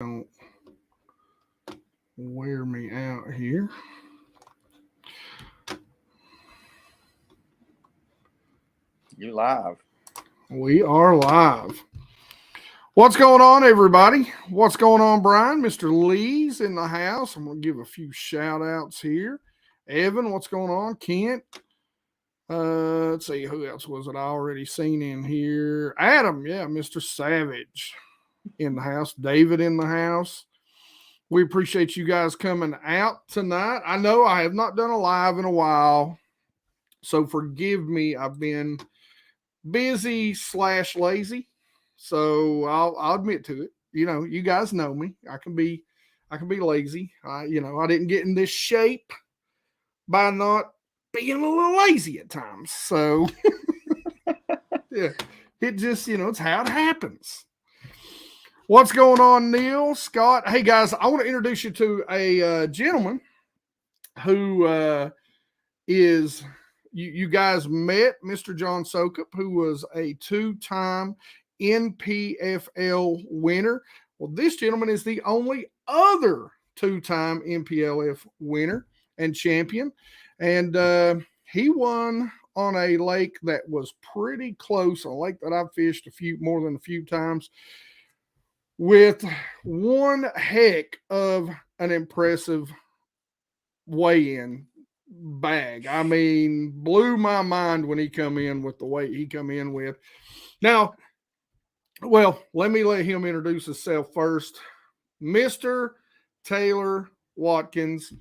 Don't wear me out here. You live. We are live. What's going on, everybody? What's going on, Brian? Mr. Lee's in the house. I'm going to give a few shout outs here. Evan, what's going on? Kent. Let's see, who else was it I already seen in here? Adam, yeah, Mr. Savage in the house. David in the house. We appreciate you guys coming out tonight. I know I have not done a live in a while, so forgive me. I've been busy / lazy, so I'll admit to it. You know, you guys know me. I can be lazy. I didn't get in this shape by not being a little lazy at times. So yeah, it just it's how it happens. What's going on, Neil, Scott? Hey guys, I want to introduce you to a gentleman who is you guys met Mr. John Sokup, who was a 2-time NPFL winner. Well, this gentleman is the only other 2-time NPLF winner and champion, and he won on a lake that was pretty close, a lake that I've fished more than a few times, with one heck of an impressive weigh-in bag. I mean, blew my mind when he come in with the weight he come in with. Now, well, let me let him introduce himself first. Mr. Taylor Watkins.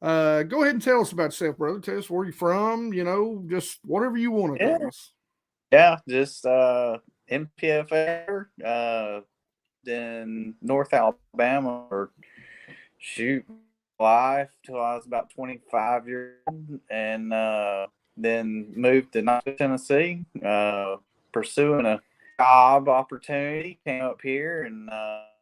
Go ahead and tell us about yourself, brother. Tell us where you're from, just whatever you want to tell us. Yeah, just NPFL, in North Alabama, or shoot life till I was about 25 years old, and then moved to Knoxville, Tennessee, pursuing a job opportunity. Came up here, and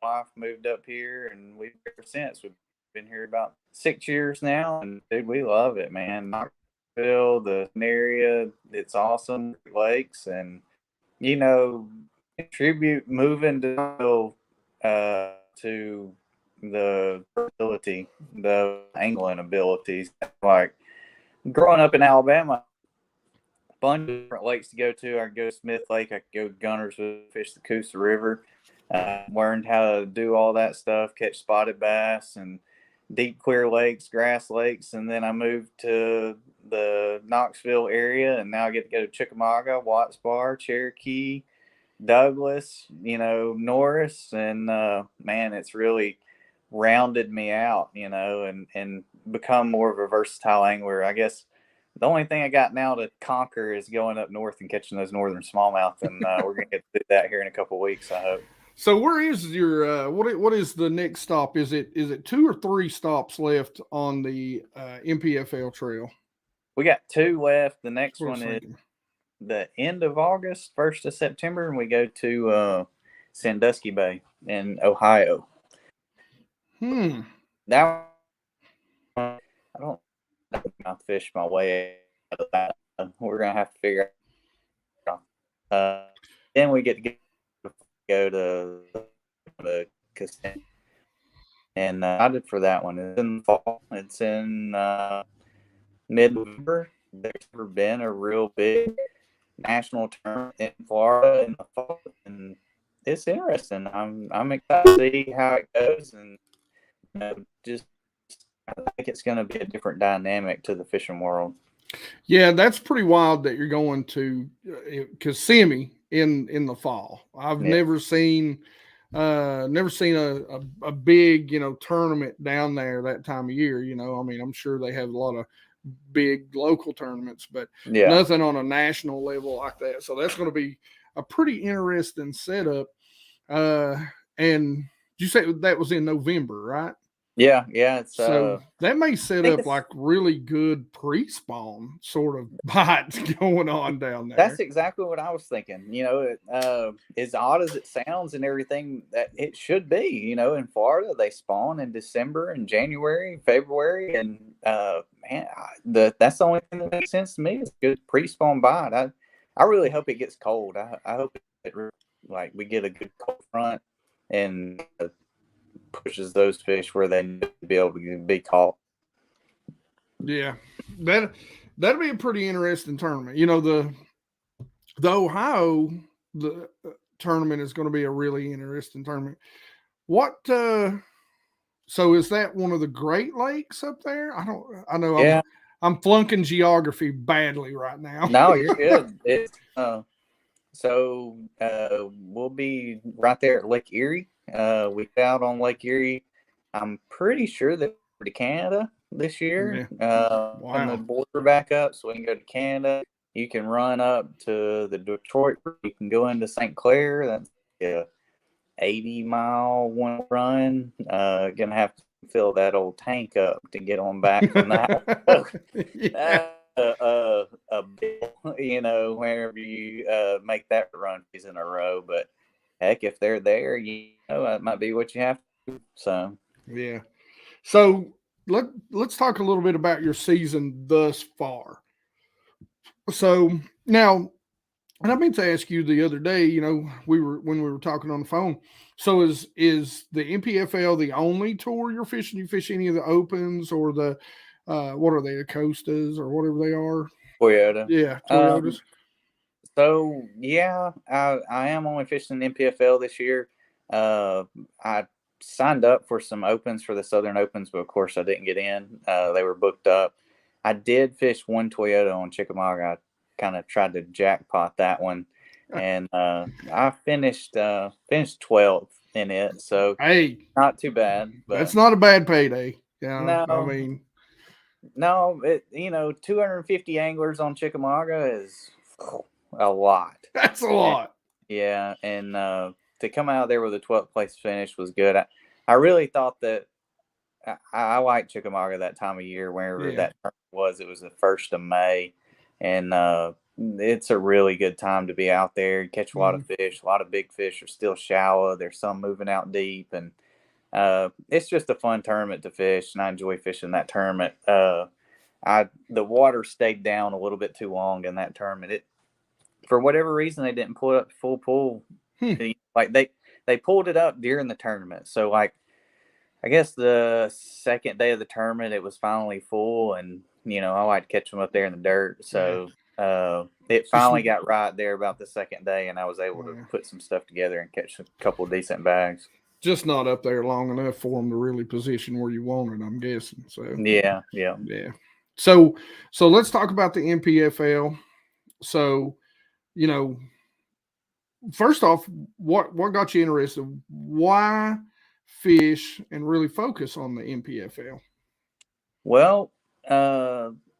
wife moved up here, and we've ever since. We've been here about 6 years now, and dude, we love it, man. Knoxville, the area, it's awesome. Lakes, and contribute moving to the ability, the angling abilities. Like growing up in Alabama, a bunch of different lakes to go to. I could go to Smith Lake, I could go to Gunnersville, fish the Coosa River, learned how to do all that stuff, catch spotted bass and deep clear lakes, grass lakes, and then I moved to the Knoxville area, and now I get to go to Chickamauga, Watts Bar, Cherokee, Douglas, Norris, and man, it's really rounded me out, and become more of a versatile angler. I guess the only thing I got now to conquer is going up north and catching those northern smallmouth, and we're gonna get to do that here in a couple of weeks, I hope. So where is your what is the next stop? Is it 2 or 3 stops left on the NPFL trail? We got 2 left. The next one is the end of August, 1st of September, and we go to Sandusky Bay in Ohio. That I don't fish my way out of that. We're gonna have to figure out. Then we get to go to the casino, and I did for that one. It's in the fall. It's in mid-November. There's never been a real big national tournament in Florida in the fall, and it's interesting. I'm excited to see how it goes, and just I think it's going to be a different dynamic to the fishing world. Yeah, that's pretty wild that you're going to Kissimmee in the fall. I've never seen a big tournament down there that time of year. I mean, I'm sure they have a lot of big local tournaments, but nothing on a national level like that. So that's going to be a pretty interesting setup. And you say that was in November, right? Yeah. So that may set up like really good pre-spawn sort of bites going on down there. That's exactly what I was thinking. As odd as it sounds and everything, that it should be. In Florida, they spawn in December and January, February, and that's the only thing that makes sense to me is good pre-spawn bite. I really hope it gets cold. I hope we get a good cold front and pushes those fish where they need to be able to be caught. Yeah, that'd be a pretty interesting tournament. You know, the Ohio tournament is going to be a really interesting tournament. What? So is that one of the Great Lakes up there? I know Yeah. I'm flunking geography badly right now. No, you're good. It's we'll be right there at Lake Erie. We out on Lake Erie. I'm pretty sure that we're to Canada this year. Wow. And the border back up, so we can go to Canada. You can run up to the Detroit. You can go into St. Clair. That's a 80-mile one run. Gonna have to fill that old tank up to get on back from that. Yeah. A bill, you know, whenever you make that run in a row. But heck, if they're there, you know, that might be what you have to do. So Yeah. So let's talk a little bit about your season thus far. So now, and I meant to ask you the other day, you know, when we were talking on the phone. So is the NPFL the only tour you're fishing? You fish any of the opens or the what are they, the Costas or whatever they are? Toyota. Yeah, Toyotas. So yeah, I am only fishing the NPFL this year. I signed up for some opens for the Southern Opens, but of course I didn't get in. They were booked up. I did fish one Toyota on Chickamauga. I kind of tried to jackpot that one, and I finished 12th in it. So Hey, not too bad. But that's not a bad payday. Yeah, no, I mean, no, 250 anglers on Chickamauga is a lot. that's a lot. Yeah, and to come out there with a 12th place finish was good. I really thought that I like Chickamauga that time of year, whenever that was. It was the 1st of May, and it's a really good time to be out there and catch a lot of fish. A lot of big fish are still shallow. There's some moving out deep, and it's just a fun tournament to fish, and I enjoy fishing that tournament. The water stayed down a little bit too long in that tournament. For whatever reason, they didn't pull up full pull. Like they pulled it up during the tournament. So like, I guess the second day of the tournament, it was finally full, and I like to catch them up there in the dirt. So it finally got right there about the second day, and I was able to put some stuff together and catch a couple of decent bags. Just not up there long enough for them to really position where you wanted, I'm guessing. So yeah. So let's talk about the NPFL. So, first off, what got you interested? Why fish and really focus on the NPFL? Well,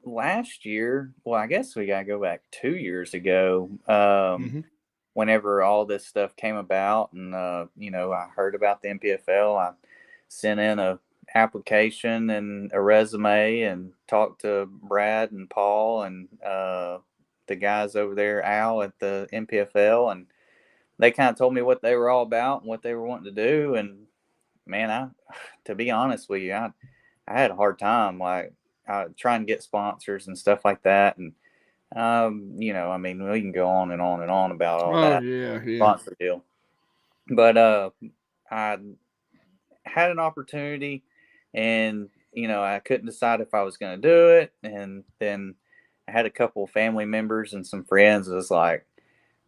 last year, I guess we got to go back 2 years ago. Whenever all this stuff came about, and I heard about the NPFL, I sent in a application and a resume and talked to Brad and Paul and the guys over there, Al at the NPFL, and they kind of told me what they were all about and what they were wanting to do. And man, to be honest with you, I had a hard time trying to get sponsors and stuff like that. And I mean, we can go on and on and on about all that sponsor deal. But I had an opportunity, and I couldn't decide if I was going to do it. And then I had a couple of family members and some friends was like,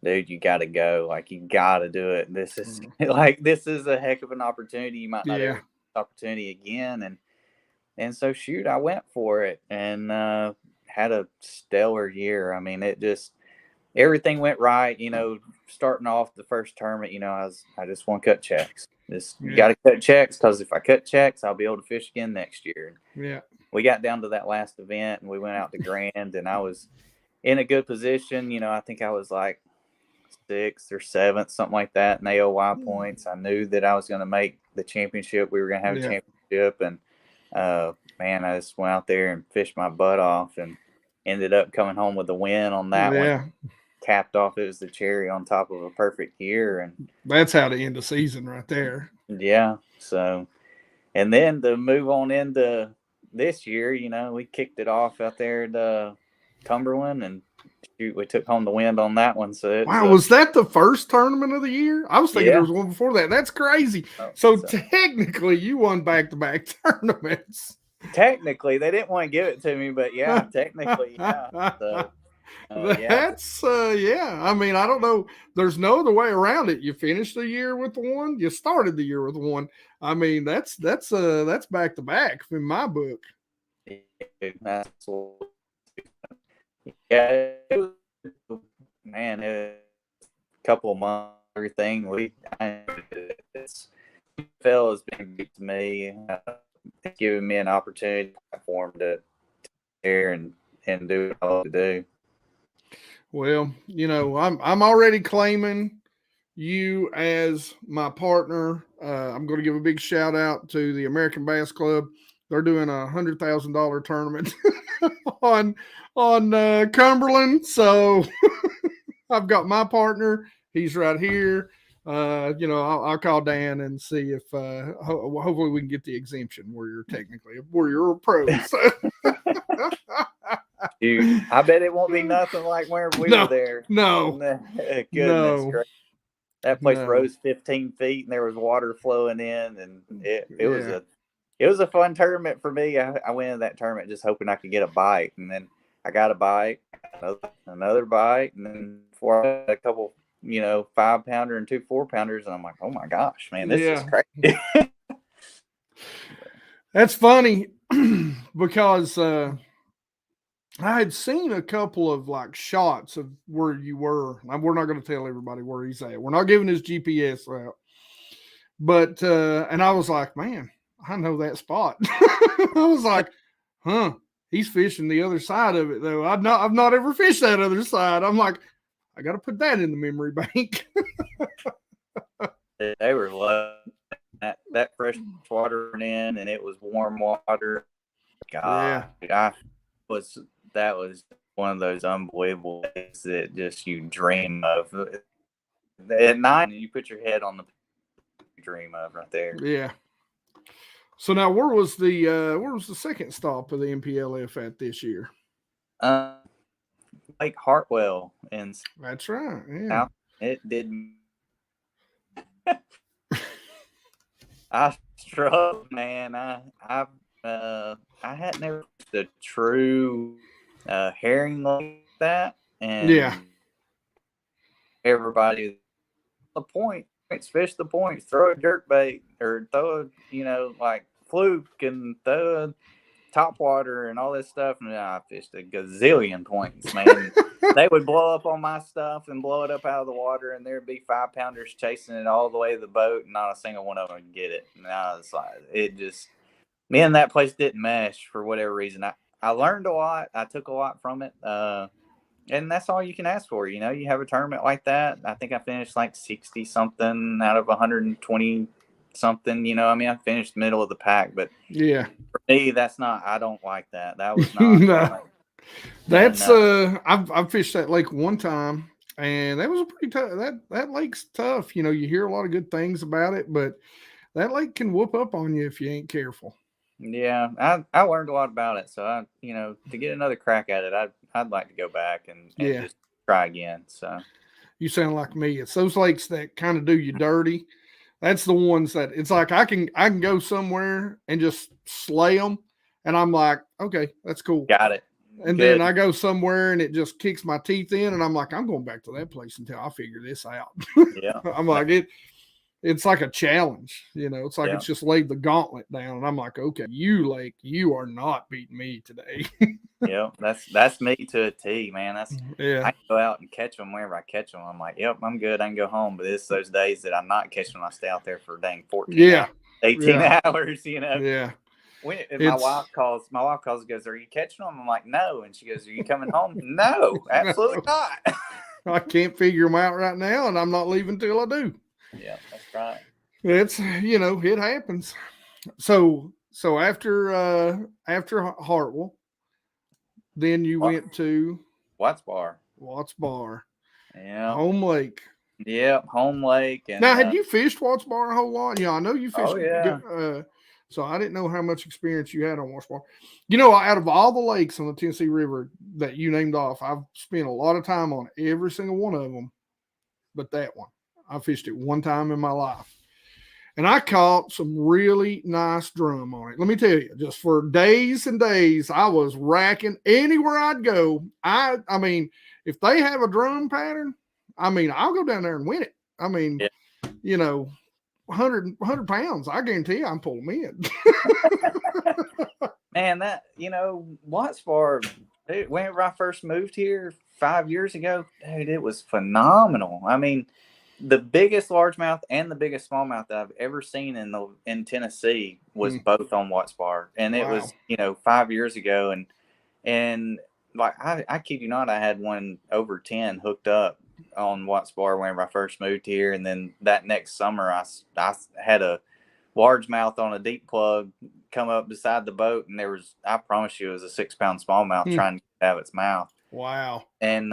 dude, you got to go. Like, you got to do it. This is this is a heck of an opportunity. You might not ever get the opportunity again. And so shoot, I went for it and had a stellar year. I mean, everything went right. Starting off the first tournament, I just want to cut checks. You got to cut checks, because if I cut checks, I'll be able to fish again next year. Yeah. We got down to that last event, and we went out to Grand, and I was in a good position. I think I was like 6th or 7th, something like that in AOY points. I knew that I was going to make the championship. We were going to have a championship, and man, I just went out there and fished my butt off and ended up coming home with a win on that one. Capped off, it was the cherry on top of a perfect year, and that's how to end the season right there. Yeah. So, and then to move on into this year, we kicked it off out there at Cumberland, and shoot, we took home the wind on that one. So wow, was that the first tournament of the year? I was thinking there was one before that. That's crazy. So technically, you won back-to-back tournaments. Technically, they didn't want to give it to me, but yeah, technically, yeah. So, that's yeah. I mean, I don't know. There's no other way around it. You finished the year with one. You started the year with one. I mean, that's back-to-back in my book. Yeah, man, it was a couple of months. Everything NPFL has been good to me. It's given me an opportunity platform to share and do what I love to do. Well, you know, I'm already claiming you as my partner. I'm going to give a big shout out to the American Bass Club. They're doing a $100,000 tournament on Cumberland. So I've got my partner. He's right here. You know, I'll call Dan and see if hopefully we can get the exemption where you're a pro. So. Dude, I bet it won't be nothing like where we were there. No. Goodness gracious. That place rose 15 feet and there was water flowing in, and it was a fun tournament for me. I went in that tournament just hoping I could get a bite, and then I got a bite, another bite, and then before I had a couple, 5-pounder and 2 4-pounders, and I'm like, oh my gosh, man, this is crazy. That's funny because I had seen a couple of like shots of where you were. We're not going to tell everybody where he's at. We're not giving his GPS out. But and I was like, man, I know that spot. I was like, huh, he's fishing the other side of it though. I've not ever fished that other side. I'm like, I got to put that in the memory bank. They were loving that fresh water in, and it was warm water. God, that was one of those unbelievable days that just you dream of. At night, you put your head on the dream of right there. Yeah. So now, where was the second stop of the NPLF at this year? Lake Hartwell, and that's right. Yeah. It didn't. I struggled, man. I had never the true herring like that, and everybody the point. Fish the points, throw a jerk bait, or throw a, like fluke and throw a topwater and all this stuff. And I fished a gazillion points, man. They would blow up on my stuff and blow it up out of the water, and there'd be 5-pounders chasing it all the way to the boat, and not a single one of them would get it. And I was like, me and that place didn't mesh for whatever reason. I learned a lot. I took a lot from it. And that's all you can ask for. You have a tournament like that. I think I finished like 60 something out of 120 something. I finished middle of the pack, but for me, I don't like that. That was not. No. That's I've fished that lake one time, and that was a pretty tough. That lake's tough. You hear a lot of good things about it, but that lake can whoop up on you if you ain't careful. Yeah, I learned a lot about it. So to get another crack at it, I'd like to go back and just try again. So you sound like me. It's those lakes that kind of do you dirty. That's the ones that it's like I can go somewhere and just slay them, and I'm like, okay, that's cool. Got it. And then I go somewhere and it just kicks my teeth in, and I'm like, I'm going back to that place until I figure this out. Yeah, I'm like It's like a challenge, It's like it's just laid the gauntlet down, and I'm like, okay, you are not beating me today. Yeah, that's me to a T, man. I can go out and catch them wherever I catch them. I'm like, yep, I'm good. I can go home. But it's those days that I'm not catching them. I stay out there for dang 14 hours, 18 hours, Yeah. My wife calls and goes, are you catching them? I'm like, no. And she goes, are you coming home? No, absolutely not. I can't figure them out right now, and I'm not leaving till I do. Yeah, that's right. It's it happens. So after Hartwell, then you went to Watts Bar. Yeah. Home Lake. Yeah, Home Lake. And now, had you fished Watts Bar a whole lot? Yeah, I know you fished. Oh, yeah. So I didn't know how much experience you had on Watts Bar. You know, out of all the lakes on the Tennessee River that you named off, I've spent a lot of time on every single one of them, but that one. I fished it one time in my life. And I caught some really nice drum on it. Let me tell you, just for days and days, I was racking anywhere I'd go. I mean, if they have a drum pattern, I mean, I'll go down there and win it. I mean, you know, 100 pounds, I guarantee I'm pulling them in. Man, that, you know, Watts Bar, dude, whenever I first moved here 5 years ago, dude, it was phenomenal. I mean, the biggest largemouth and the biggest smallmouth that I've ever seen in Tennessee was both on Watts Bar. And it was, you know, 5 years ago. And like, I kid you not, I had one over 10 hooked up on Watts Bar whenever I first moved here. And then that next summer, I had a largemouth on a deep plug come up beside the boat. And there was, I promise you, it was a 6 pound smallmouth trying to get out of its mouth. Wow. And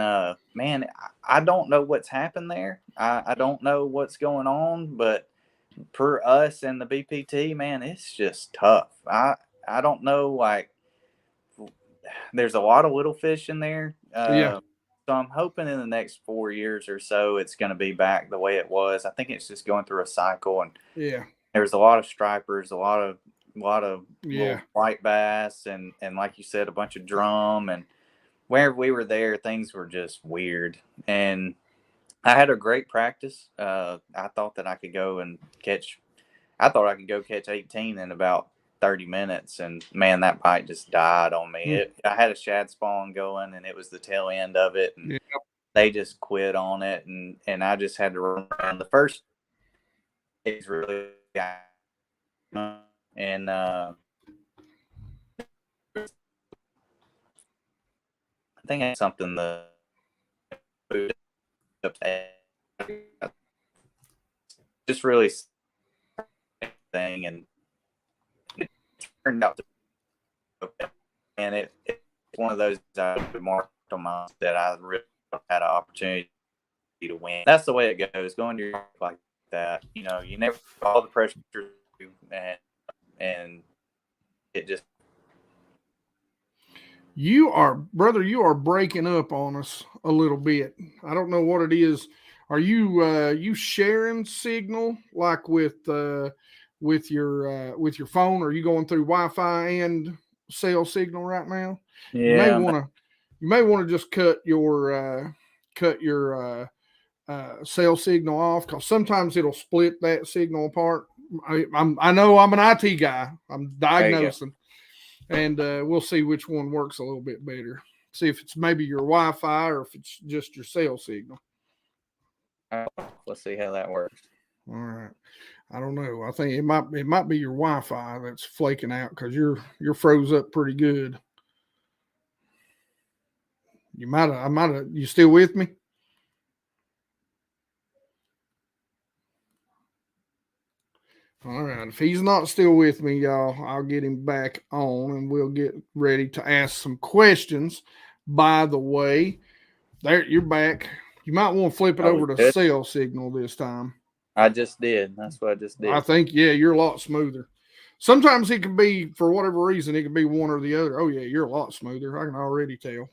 man, I don't know what's happened there. I don't know what's going on, but for us and the BPT, man, it's just tough. I don't know, like, there's a lot of little fish in there. So I'm hoping in the next 4 years or so it's going to be back the way it was. I think it's just going through a cycle, and there's a lot of stripers, a lot of little white bass, and like you said, a bunch of drum. And whenever we were there, things were just weird. And I had a great practice. I thought that I could go catch 18 in about 30 minutes. And man, that bite just died on me. I had a shad spawn going, and it was the tail end of it. And they just quit on it. And I just had to run around. The first is really, and I think it's something just really thing, and it turned out to, and it's one of those marked on my that I really had an opportunity to win. That's the way it goes. Going to your like that, you know, you never all the pressure, and it just. You are breaking up on us a little bit. I don't know what it is. Are you sharing signal like with your phone? Are you going through Wi-Fi and cell signal right now? Yeah. You may want to just cut your cell signal off, because sometimes it'll split that signal apart. I know I'm an IT guy. I'm diagnosing. And we'll see which one works a little bit better. See if it's maybe your Wi-Fi or if it's just your cell signal. Let's see how that works. All right. I don't know. I think it might be your Wi-Fi that's flaking out, because you're froze up pretty good. You still with me? All right. If he's not still with me, y'all, I'll get him back on and we'll get ready to ask some questions. By the way, there, you're back. You might want to flip it over to cell signal this time. I just did. That's what I just did. I think, you're a lot smoother. Sometimes it can be, for whatever reason, it can be one or the other. Oh, yeah, you're a lot smoother. I can already tell.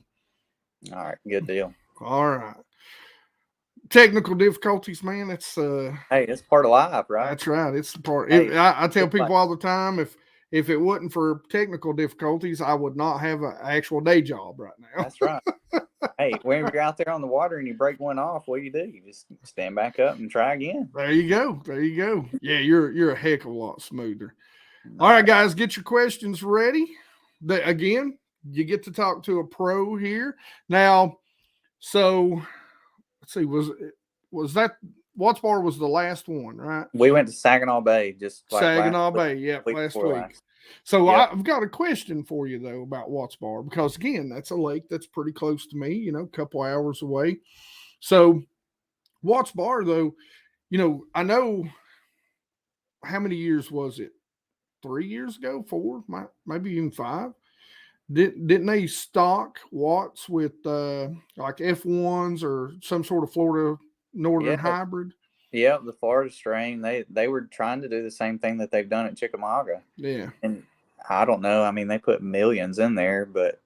All right. Good deal. All right. Technical difficulties, man. It's hey, it's part of life, right? That's right. It's the part. I tell people all the time, if it wasn't for technical difficulties, I would not have an actual day job right now. That's right. Hey, when you're out there on the water and you break one off, what do? You just stand back up and try again. There you go. Yeah, you're a heck of a lot smoother. All right, guys, get your questions ready. Again, you get to talk to a pro here now. So let's see, was that Watts Bar was the last one, right? We went to Saginaw Bay last week. So I've got a question for you though about Watts Bar, because again, that's a lake that's pretty close to me, a couple hours away. So Watts Bar though, I know, how many years was it? 3 years ago, 4, maybe even 5. Didn't they stock Watts with like F1s or some sort of Florida Northern hybrid? Yeah, the Florida strain, they were trying to do the same thing that they've done at Chickamauga. Yeah. And I don't know. I mean, they put millions in there, but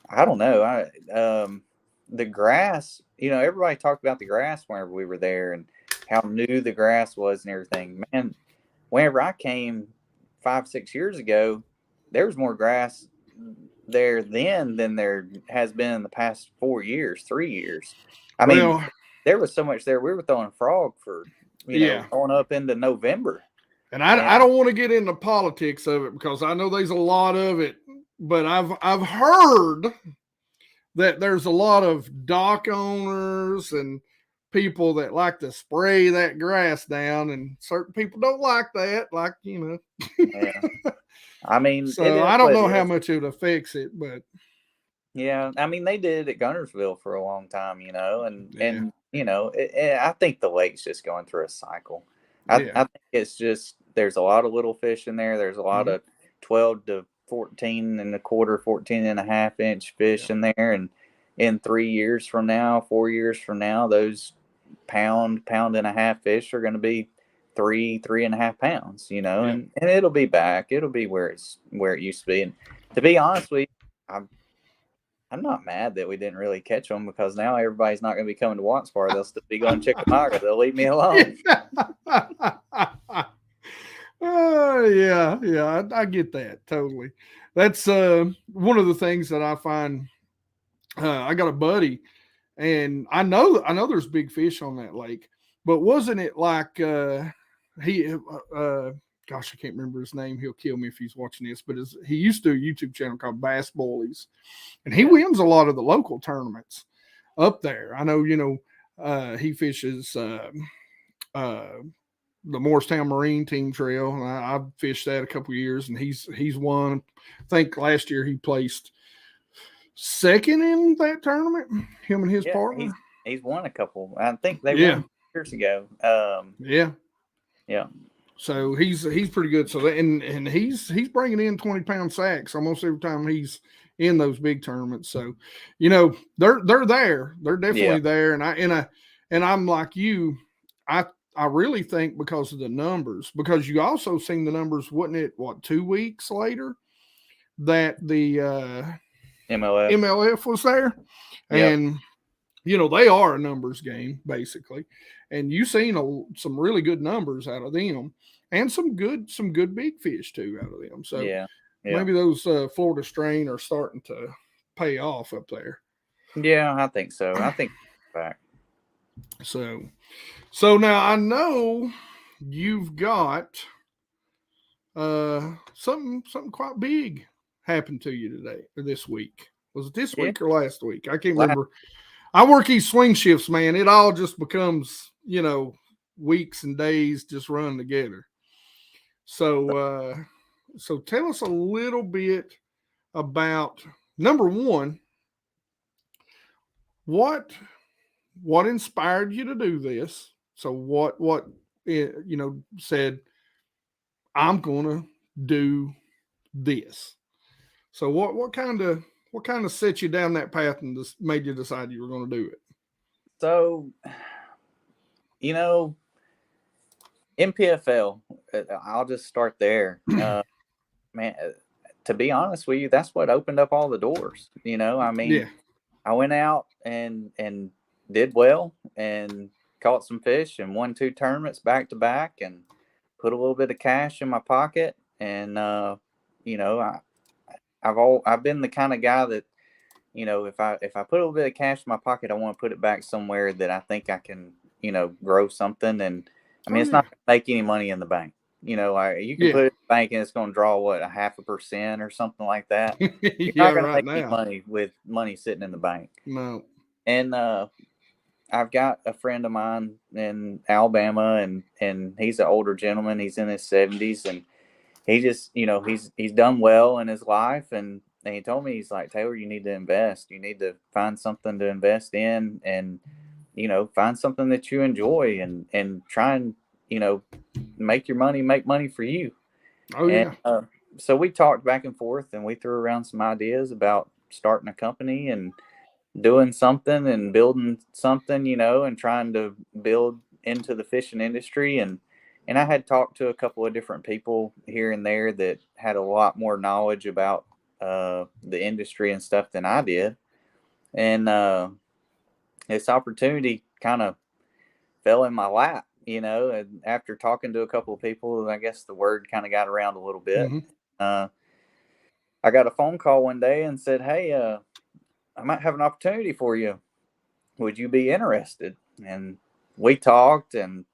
I don't know. The grass, everybody talked about the grass whenever we were there and how new the grass was and everything. Man, whenever I came 5, 6 years ago, there was more grass there then than there has been in the past 4 years, 3 years. I mean, Well, there was so much there. We were throwing frog for, yeah. going up into November. And And I don't want to get into politics of it because I know there's a lot of it, but I've heard that there's a lot of dock owners and people that like to spray that grass down, and certain people don't like that, yeah, I mean, it So is I don't what know it how is. much it affects it, but Yeah, I mean, they did it at Gunnersville for a long time, and yeah, I think the lake's just going through a cycle. yeah, I think it's just there's a lot of little fish in there. There's a lot mm-hmm. of 12 to 14 and a quarter, 14 and a half inch fish in there, and in 3 years from now, 4 years from now, those pound and a half fish are going to be 3.5 pounds, and it'll be back. It'll be where it used to be. And to be honest with you, I'm not mad that we didn't really catch them because now everybody's not going to be coming to Watts Bar. They'll still be going to Chickamauga. They'll leave me alone. Yeah, I get that totally. That's one of the things that I find. I got a buddy, and I know there's big fish on that lake, but wasn't it like he? Gosh, I can't remember his name. He'll kill me if he's watching this. But he used to do a YouTube channel called Bass Bullies, and he wins a lot of the local tournaments up there. I know, he fishes the Morristown Marine Team Trail, and I've fished that a couple of years, and he's won. I think last year he placed second in that tournament. Him and his partner. He's won a couple. I think they won years ago. Yeah. So he's pretty good. So and he's bringing in 20-pound sacks almost every time he's in those big tournaments. So they're there. They're definitely there. And I'm like you. I really think because of the numbers, because you also seen the numbers, wasn't it? 2 weeks later that the MLF was there, and they are a numbers game basically, and you seen some really good numbers out of them, and some good big fish too out of them. So maybe those Florida strain are starting to pay off up there. Yeah, I think so. I think back. So now I know you've got something quite big happened to you today or this week. Was it this week or last week? I can't remember. I work these swing shifts, man. It all just becomes, weeks and days just run together. So tell us a little bit about, number one, what inspired you to do this? So what said, I'm gonna do this. So what kind of set you down that path and just made you decide you were going to do it? So, NPFL, I'll just start there. Man, to be honest with you, that's what opened up all the doors. I mean, I went out and did well and caught some fish and won 2 tournaments back to back and put a little bit of cash in my pocket. And, I've been the kind of guy that, if I put a little bit of cash in my pocket, I want to put it back somewhere that I think I can, grow something. And I mean, it's not going to make any money in the bank. You can put it in the bank and it's going to draw 0.5% or something like that. You're not going to make any money with money sitting in the bank. No. And I've got a friend of mine in Alabama, and he's an older gentleman. He's in his 70s, and he just, he's done well in his life. And he told me, he's like, Taylor, you need to invest. You need to find something to invest in, and, find something that you enjoy, and try and, make money for you. Oh, yeah. And, so we talked back and forth, and we threw around some ideas about starting a company and doing something and building something, and trying to build into the fishing industry, and I had talked to a couple of different people here and there that had a lot more knowledge about the industry and stuff than I did. And this opportunity kind of fell in my lap, and after talking to a couple of people, I guess the word kind of got around a little bit. Mm-hmm. I got a phone call one day and said, "Hey, I might have an opportunity for you. Would you be interested?" And we talked and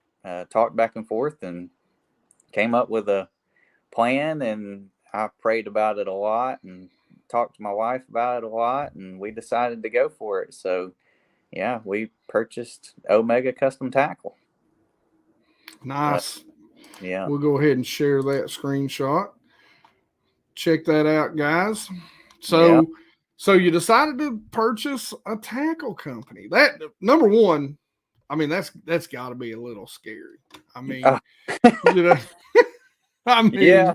talked back and forth and came up with a plan, and I prayed about it a lot and talked to my wife about it a lot, and we decided to go for it. So yeah, we purchased Omega Custom Tackle. Nice. Yeah. We'll go ahead and share that screenshot. Check that out, guys. So you decided to purchase a tackle company. That, number one, I mean, that's got to be a little scary. I mean, I mean, yeah.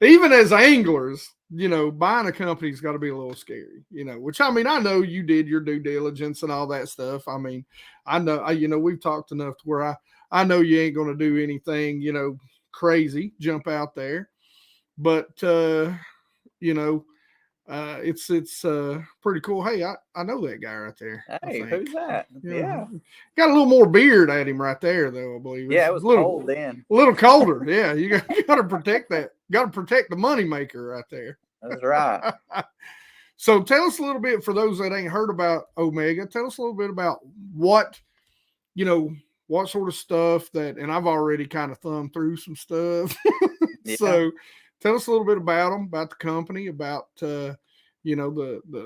Even as anglers, buying a company's got to be a little scary, which, I mean, I know you did your due diligence and all that stuff. I mean, I know, we've talked enough to where I know you ain't going to do anything, crazy, jump out there. But, it's pretty cool. Hey, I know that guy right there. Hey, who's that? Yeah. Got a little more beard at him right there, though, I believe. Yeah, it was cold then. A little colder. Yeah, you got to protect that. Got to protect the money maker right there. That's right. So tell us a little bit, for those that ain't heard about Omega, tell us a little bit about what sort of stuff that, and I've already kind of thumbed through some stuff. Yeah. So tell us a little bit about them, about the company, about, the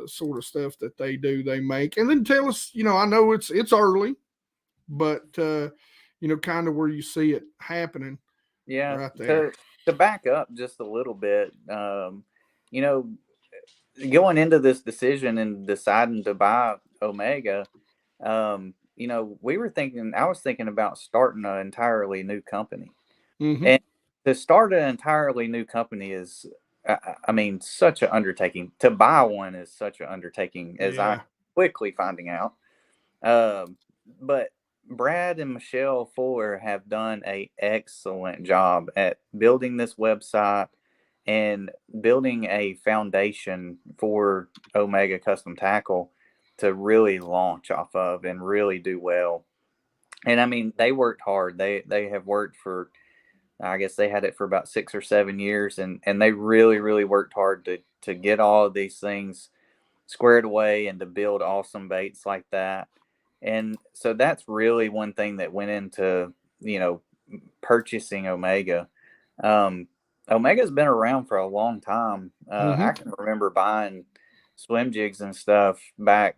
sort of stuff that they make. And then tell us, I know it's early, but, kind of where you see it happening. Yeah. Right there. To back up just a little bit, going into this decision and deciding to buy Omega, I was thinking about starting an entirely new company. Mm-hmm. And to start an entirely new company is, I mean, such an undertaking. To buy one is such an undertaking, as I'm quickly finding out. But Brad and Michelle Fuller have done an excellent job at building this website and building a foundation for Omega Custom Tackle to really launch off of and really do well. And I mean, they worked hard. They have worked for, I guess they had it for about 6 or 7 years, and they really, really worked hard to get all of these things squared away and to build awesome baits like that. And so that's really one thing that went into, purchasing Omega. Omega's been around for a long time. I can remember buying swim jigs and stuff back,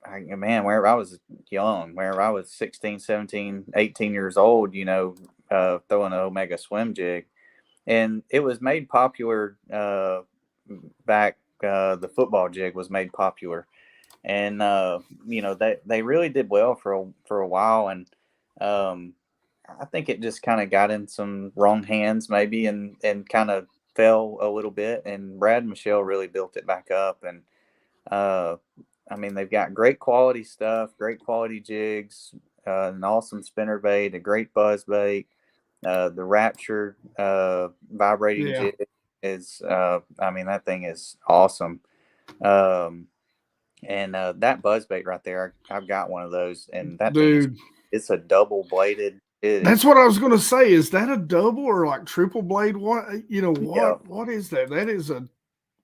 whenever I was young, whenever I was 16, 17, 18 years old, throwing an Omega swim jig. And it was made popular back, the football jig was made popular. And, they really did well for a while. And I think it just kind of got in some wrong hands maybe and kind of fell a little bit. And Brad and Michelle really built it back up. And, I mean, they've got great quality stuff, great quality jigs, an awesome spinner bait, a great buzz bait. The Rapture vibrating jig is, that thing is awesome. And that buzz bait right there, I've got one of those, and that thing it's a double bladed. That's what I was going to say. Is that a double or like triple blade? What What is that? That is a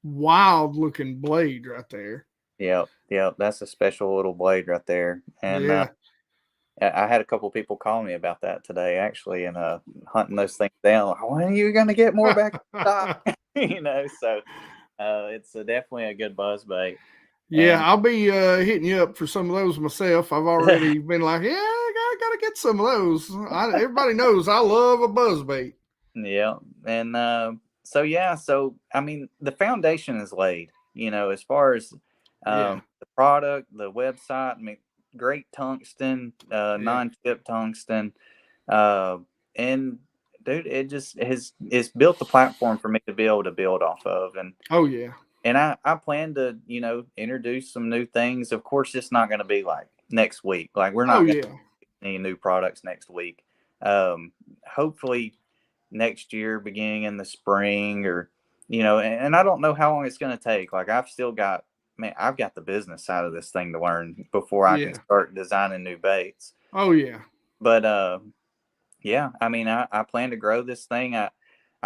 wild looking blade right there. Yep. That's a special little blade right there. And I had a couple people call me about that today, actually, and hunting those things down. Like, when are you going to get more back in stock? So it's definitely a good buzz bait. Yeah, I'll be hitting you up for some of those myself. I've already been like, I got to get some of those. Everybody knows I love a buzz bait. Yeah, and so I mean, the foundation is laid. As far as the product, the website. I mean, great tungsten, non-chip tungsten, and dude, it's built the platform for me to be able to build off of. And and I plan to, introduce some new things. Of course, it's not going to be like next week. Like we're not going to any new products next week. Hopefully next year, beginning in the spring, or and I don't know how long it's going to take. Like I've got the business side of this thing to learn before I can start designing new baits. Oh yeah. But yeah, I mean, I plan to grow this thing. I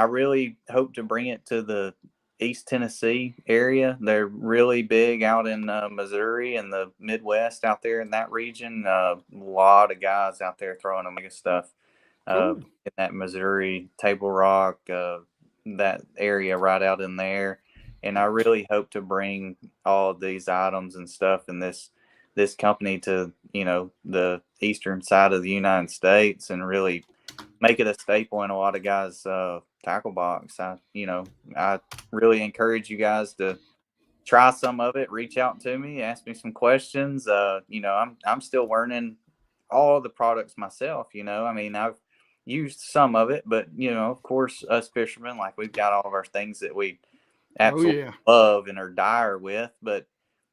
really hope to bring it to the East Tennessee area. They're really big out in Missouri and the Midwest out there in that region. A lot of guys out there throwing Omega stuff in that Missouri, Table Rock, that area right out in there. And I really hope to bring all of these items and stuff in this company to, the eastern side of the United States and really make it a staple in a lot of guys' tackle box. I really encourage you guys to try some of it. Reach out to me, ask me some questions. I'm still learning all the products myself. I mean, I've used some of it, but of course, us fishermen, like we've got all of our things that we absolutely love and are dire with. But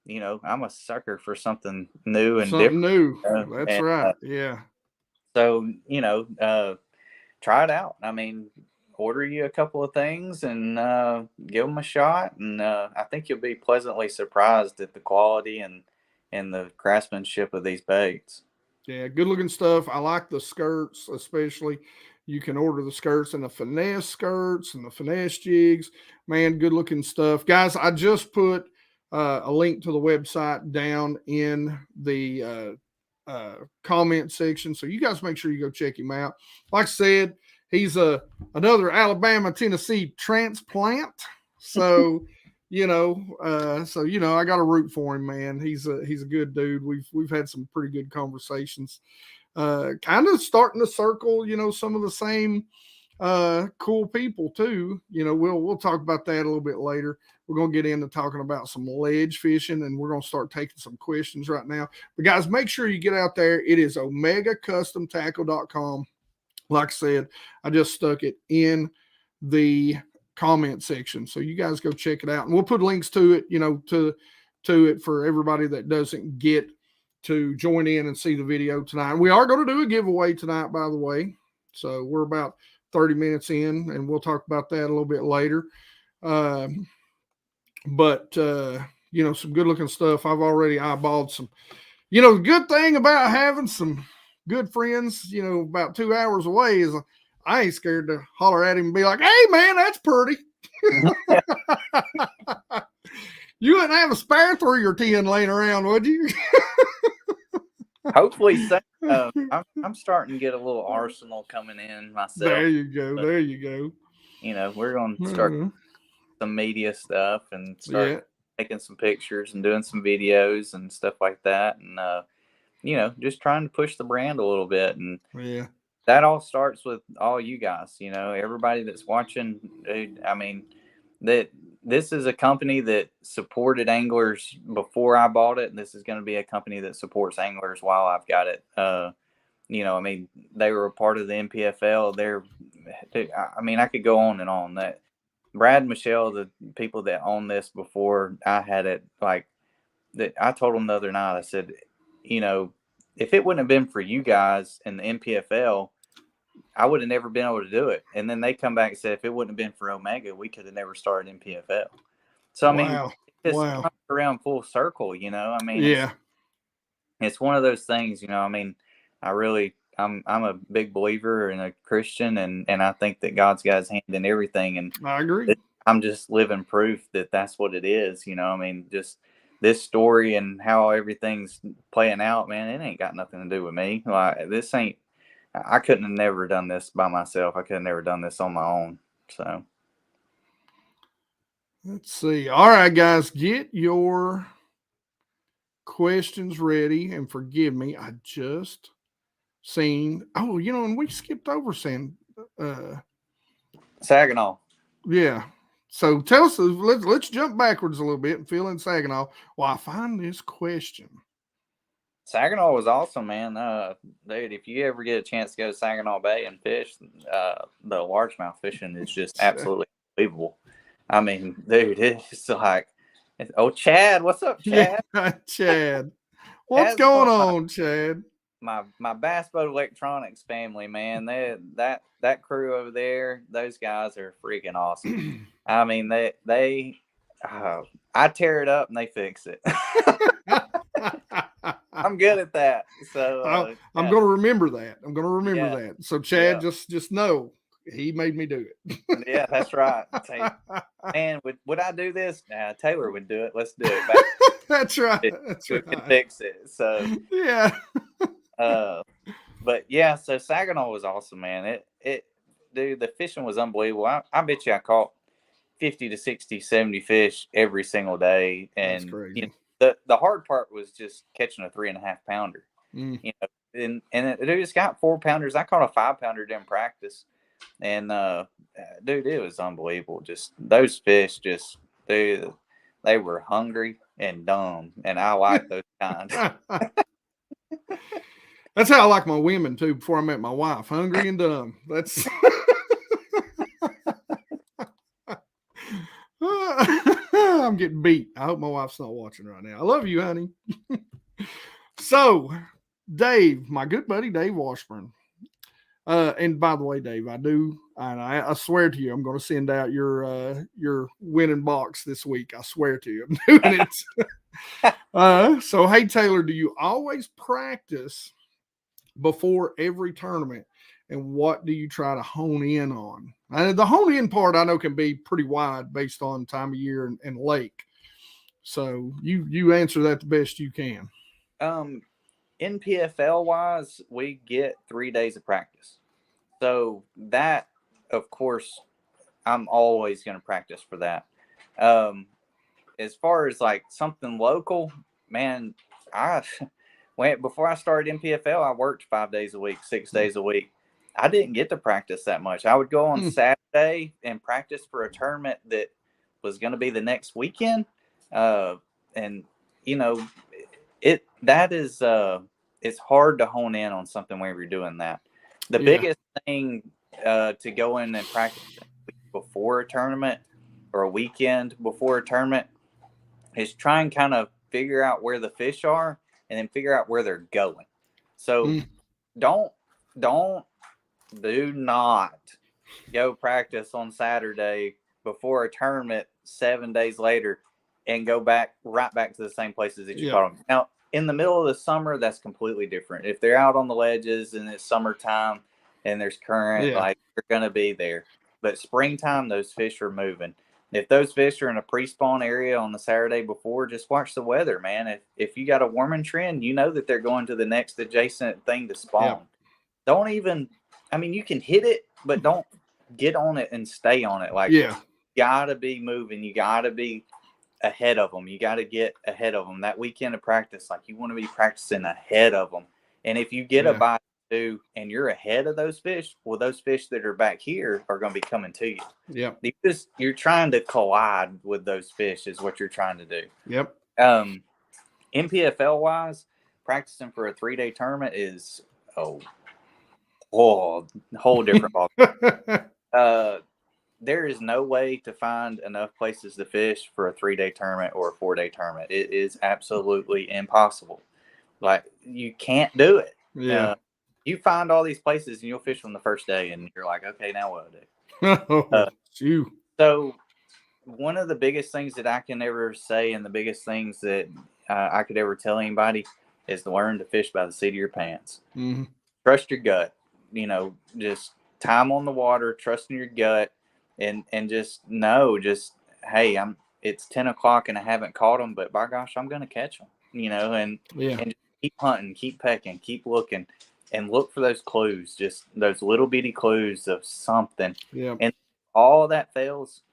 I'm a sucker for something new and something different. new. That's right. Yeah. So try it out. I mean, order you a couple of things and give them a shot, and I think you'll be pleasantly surprised at the quality and the craftsmanship of these baits. Yeah, good looking stuff. I like the skirts, especially. You can order the skirts and the finesse skirts and the finesse jigs. Man, good looking stuff. Guys, I just put a link to the website down in the comment section. So you guys make sure you go check him out. Like I said, he's another Alabama, Tennessee transplant. So, I got to root for him, man. He's a good dude. We've had some pretty good conversations. Kind of starting to circle, some of the same cool people too. We'll talk about that a little bit later. We're going to get into talking about some ledge fishing, and we're going to start taking some questions right now. But guys, make sure you get out there. It is OmegaCustomTackle.com. Like I said, I just stuck it in the comment section, so you guys go check it out, and we'll put links to it, to it for everybody that doesn't get to join in and see the video tonight. We are going to do a giveaway tonight, by the way. So we're about 30 minutes in, and we'll talk about that a little bit later. But some good looking stuff. I've already eyeballed some. The good thing about having some good friends, about 2 hours away is I ain't scared to holler at him and be like, "Hey man, that's pretty." You wouldn't have a spare 3 or 10 laying around, would you? Hopefully so. I'm starting to get a little arsenal coming in myself. There you go. There you go. We're going to start some media stuff and start taking some pictures and doing some videos and stuff like that. And, just trying to push the brand a little bit. And that all starts with all you guys, everybody that's watching. I mean, this is a company that supported anglers before I bought it. And this is going to be a company that supports anglers while I've got it. I mean, they were a part of the NPFL. I could go on and on. That Brad and Michelle, the people that own this before I had it, like that, I told them the other night, I said, if it wouldn't have been for you guys and the NPFL, I would have never been able to do it. And then they come back and said, if it wouldn't have been for Omega, we could have never started NPFL. So, I mean, it's comes around full circle, I mean, it's one of those things, I mean, I'm a big believer and a Christian, and I think that God's got his hand in everything. And I agree. I'm just living proof that that's what it is. I mean, just this story and how everything's playing out, man, it ain't got nothing to do with me. Like I couldn't have never done this by myself. I could have never done this on my own. So let's see. All right, guys, get your questions ready. And forgive me, I just seen. Oh, and we skipped over Saginaw. Yeah. So tell us. Let's jump backwards a little bit and fill in Saginaw while I find this question. Saginaw was awesome, man. Dude, if you ever get a chance to go to Saginaw Bay and fish, the largemouth fishing is just absolutely unbelievable. I mean, dude, it's like, Chad, what's up, Chad? Yeah, Chad. What's going on, Chad? my Bass Boat Electronics family, man, that crew over there, those guys are freaking awesome. I mean, I tear it up and they fix it. I'm good at that. So I'm yeah, going to remember that. I'm going to remember yeah, that. So Chad, yeah, just know he made me do it. yeah. That's right. Say, man, would I do this? Nah, Taylor would do it. Let's do it. Back That's right. That's to can right. fix it. So Yeah. but yeah, so Saginaw was awesome, man. Dude, the fishing was unbelievable. I bet you I caught 50 to 60, 70 fish every single day. That's And crazy. the hard part was just catching a 3.5 pounder. Mm. And they just got 4 pounders. I caught a 5 pounder during practice. And dude, it was unbelievable. Just those fish they were hungry and dumb. And I like those kinds. That's how I like my women too. Before I met my wife, hungry and dumb. That's. I'm getting beat. I hope my wife's not watching right now. I love you, honey. So, Dave, my good buddy Dave Washburn. And by the way, Dave, I swear to you, I'm going to send out your winning box this week. I swear to you, I'm doing it. So, hey Taylor, do you always practice before every tournament, and what do you try to hone in on? The hone in part I know can be pretty wide based on time of year and lake. So you answer that the best you can. NPFL wise, we get 3 days of practice. So that, of course, I'm always going to practice for that. As far as like something local, man, before I started NPFL, I worked 5 days a week, 6 days a week. I didn't get to practice that much. I would go on Saturday and practice for a tournament that was going to be the next weekend. And it's hard to hone in on something whenever you're doing that. The biggest thing to go in and practice before a tournament or a weekend before a tournament is try and kind of figure out where the fish are and then figure out where they're going. So do not go practice on Saturday before a tournament 7 days later and go right back to the same places that you caught them. Now, in the middle of the summer, that's completely different. If they're out on the ledges and it's summertime and there's current, like they're going to be there. But springtime, those fish are moving. If those fish are in a pre-spawn area on the Saturday before, just watch the weather, man. If you got a warming trend, you know that they're going to the next adjacent thing to spawn. Don't even, you can hit it, but don't get on it and stay on it. Like, you got to be moving. You got to be ahead of them. You got to get ahead of them. That weekend of practice, like you want to be practicing ahead of them. And if you get a bite too, and you're ahead of those fish, well, those fish that are back here are going to be coming to you. Yep. You're trying to collide with those fish is what you're trying to do. Yep. NPFL wise, practicing for a 3-day tournament is a whole different ball. There is no way to find enough places to fish for a 3-day tournament or a 4-day tournament. It is absolutely impossible. Like, you can't do it. Yeah. You find all these places and you'll fish on the first day and you're like, okay, now what do? So one of the biggest things that I can ever say and the biggest things that I could ever tell anybody is to learn to fish by the seat of your pants. Mm-hmm. Trust your gut. Just time on the water, trusting your gut, and just know, hey, it's 10 o'clock and I haven't caught them, but by gosh, I'm going to catch them, and just keep hunting, keep pecking, keep looking, and look for those clues, just those little bitty clues of something. Yeah. And all that fails,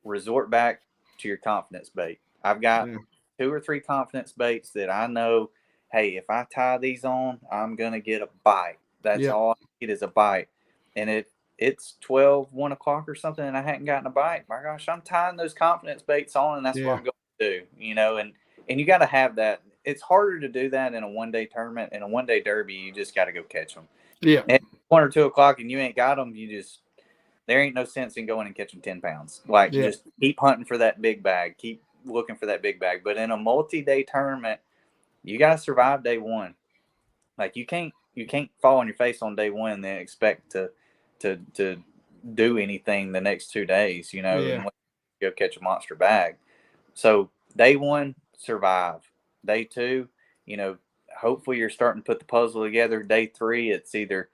resort back to your confidence bait. I've got 2 or 3 confidence baits that I know, hey, if I tie these on, I'm going to get a bite. That's all I need is a bite. And if it's 1 o'clock or something and I hadn't gotten a bite, my gosh, I'm tying those confidence baits on and that's what I'm going to do, and you got to have that. It's harder to do that in a 1-day tournament. In a 1-day derby, you just got to go catch them. Yeah. And 1 or 2 o'clock and you ain't got them, there ain't no sense in going and catching 10 pounds. Like, just keep hunting for that big bag. Keep looking for that big bag. But in a multi-day tournament, you got to survive day 1. Like you can't fall on your face on day one and then expect to do anything the next 2 days, you know, Yeah. and go catch a monster bag. So day one, survive. Day two, you know, hopefully you're starting to put the puzzle together. Day three, it's either,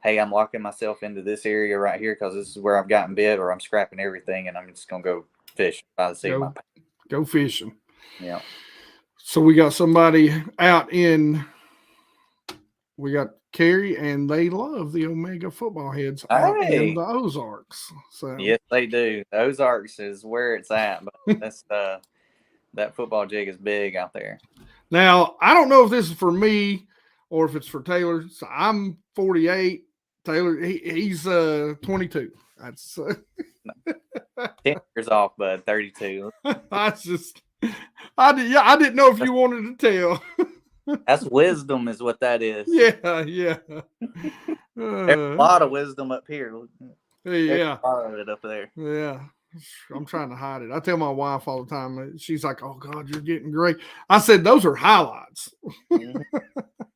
hey, I'm locking myself into this area right here because this is where I've gotten bit, or I'm scrapping everything and I'm just gonna go fish by the seat of my pants. Go fishing. Yeah. So we got somebody out in. We got Carrie, and they love the Omega football heads out in the Ozarks. So yes, they do. The Ozarks is where it's at, but that's that football jig is big out there. Now I don't know if this is for me or if it's for Taylor. So I'm 48. Taylor, he's 22. That's 10 years off, bud. 32. I didn't know if you wanted to tell. That's wisdom, is what that is. Yeah. There's a lot of wisdom up here. Yeah. There's a lot of it up there. Yeah. I'm trying to hide it. I tell my wife all the time. She's like, "Oh God, you're getting great." I said, "Those are highlights." Mm-hmm.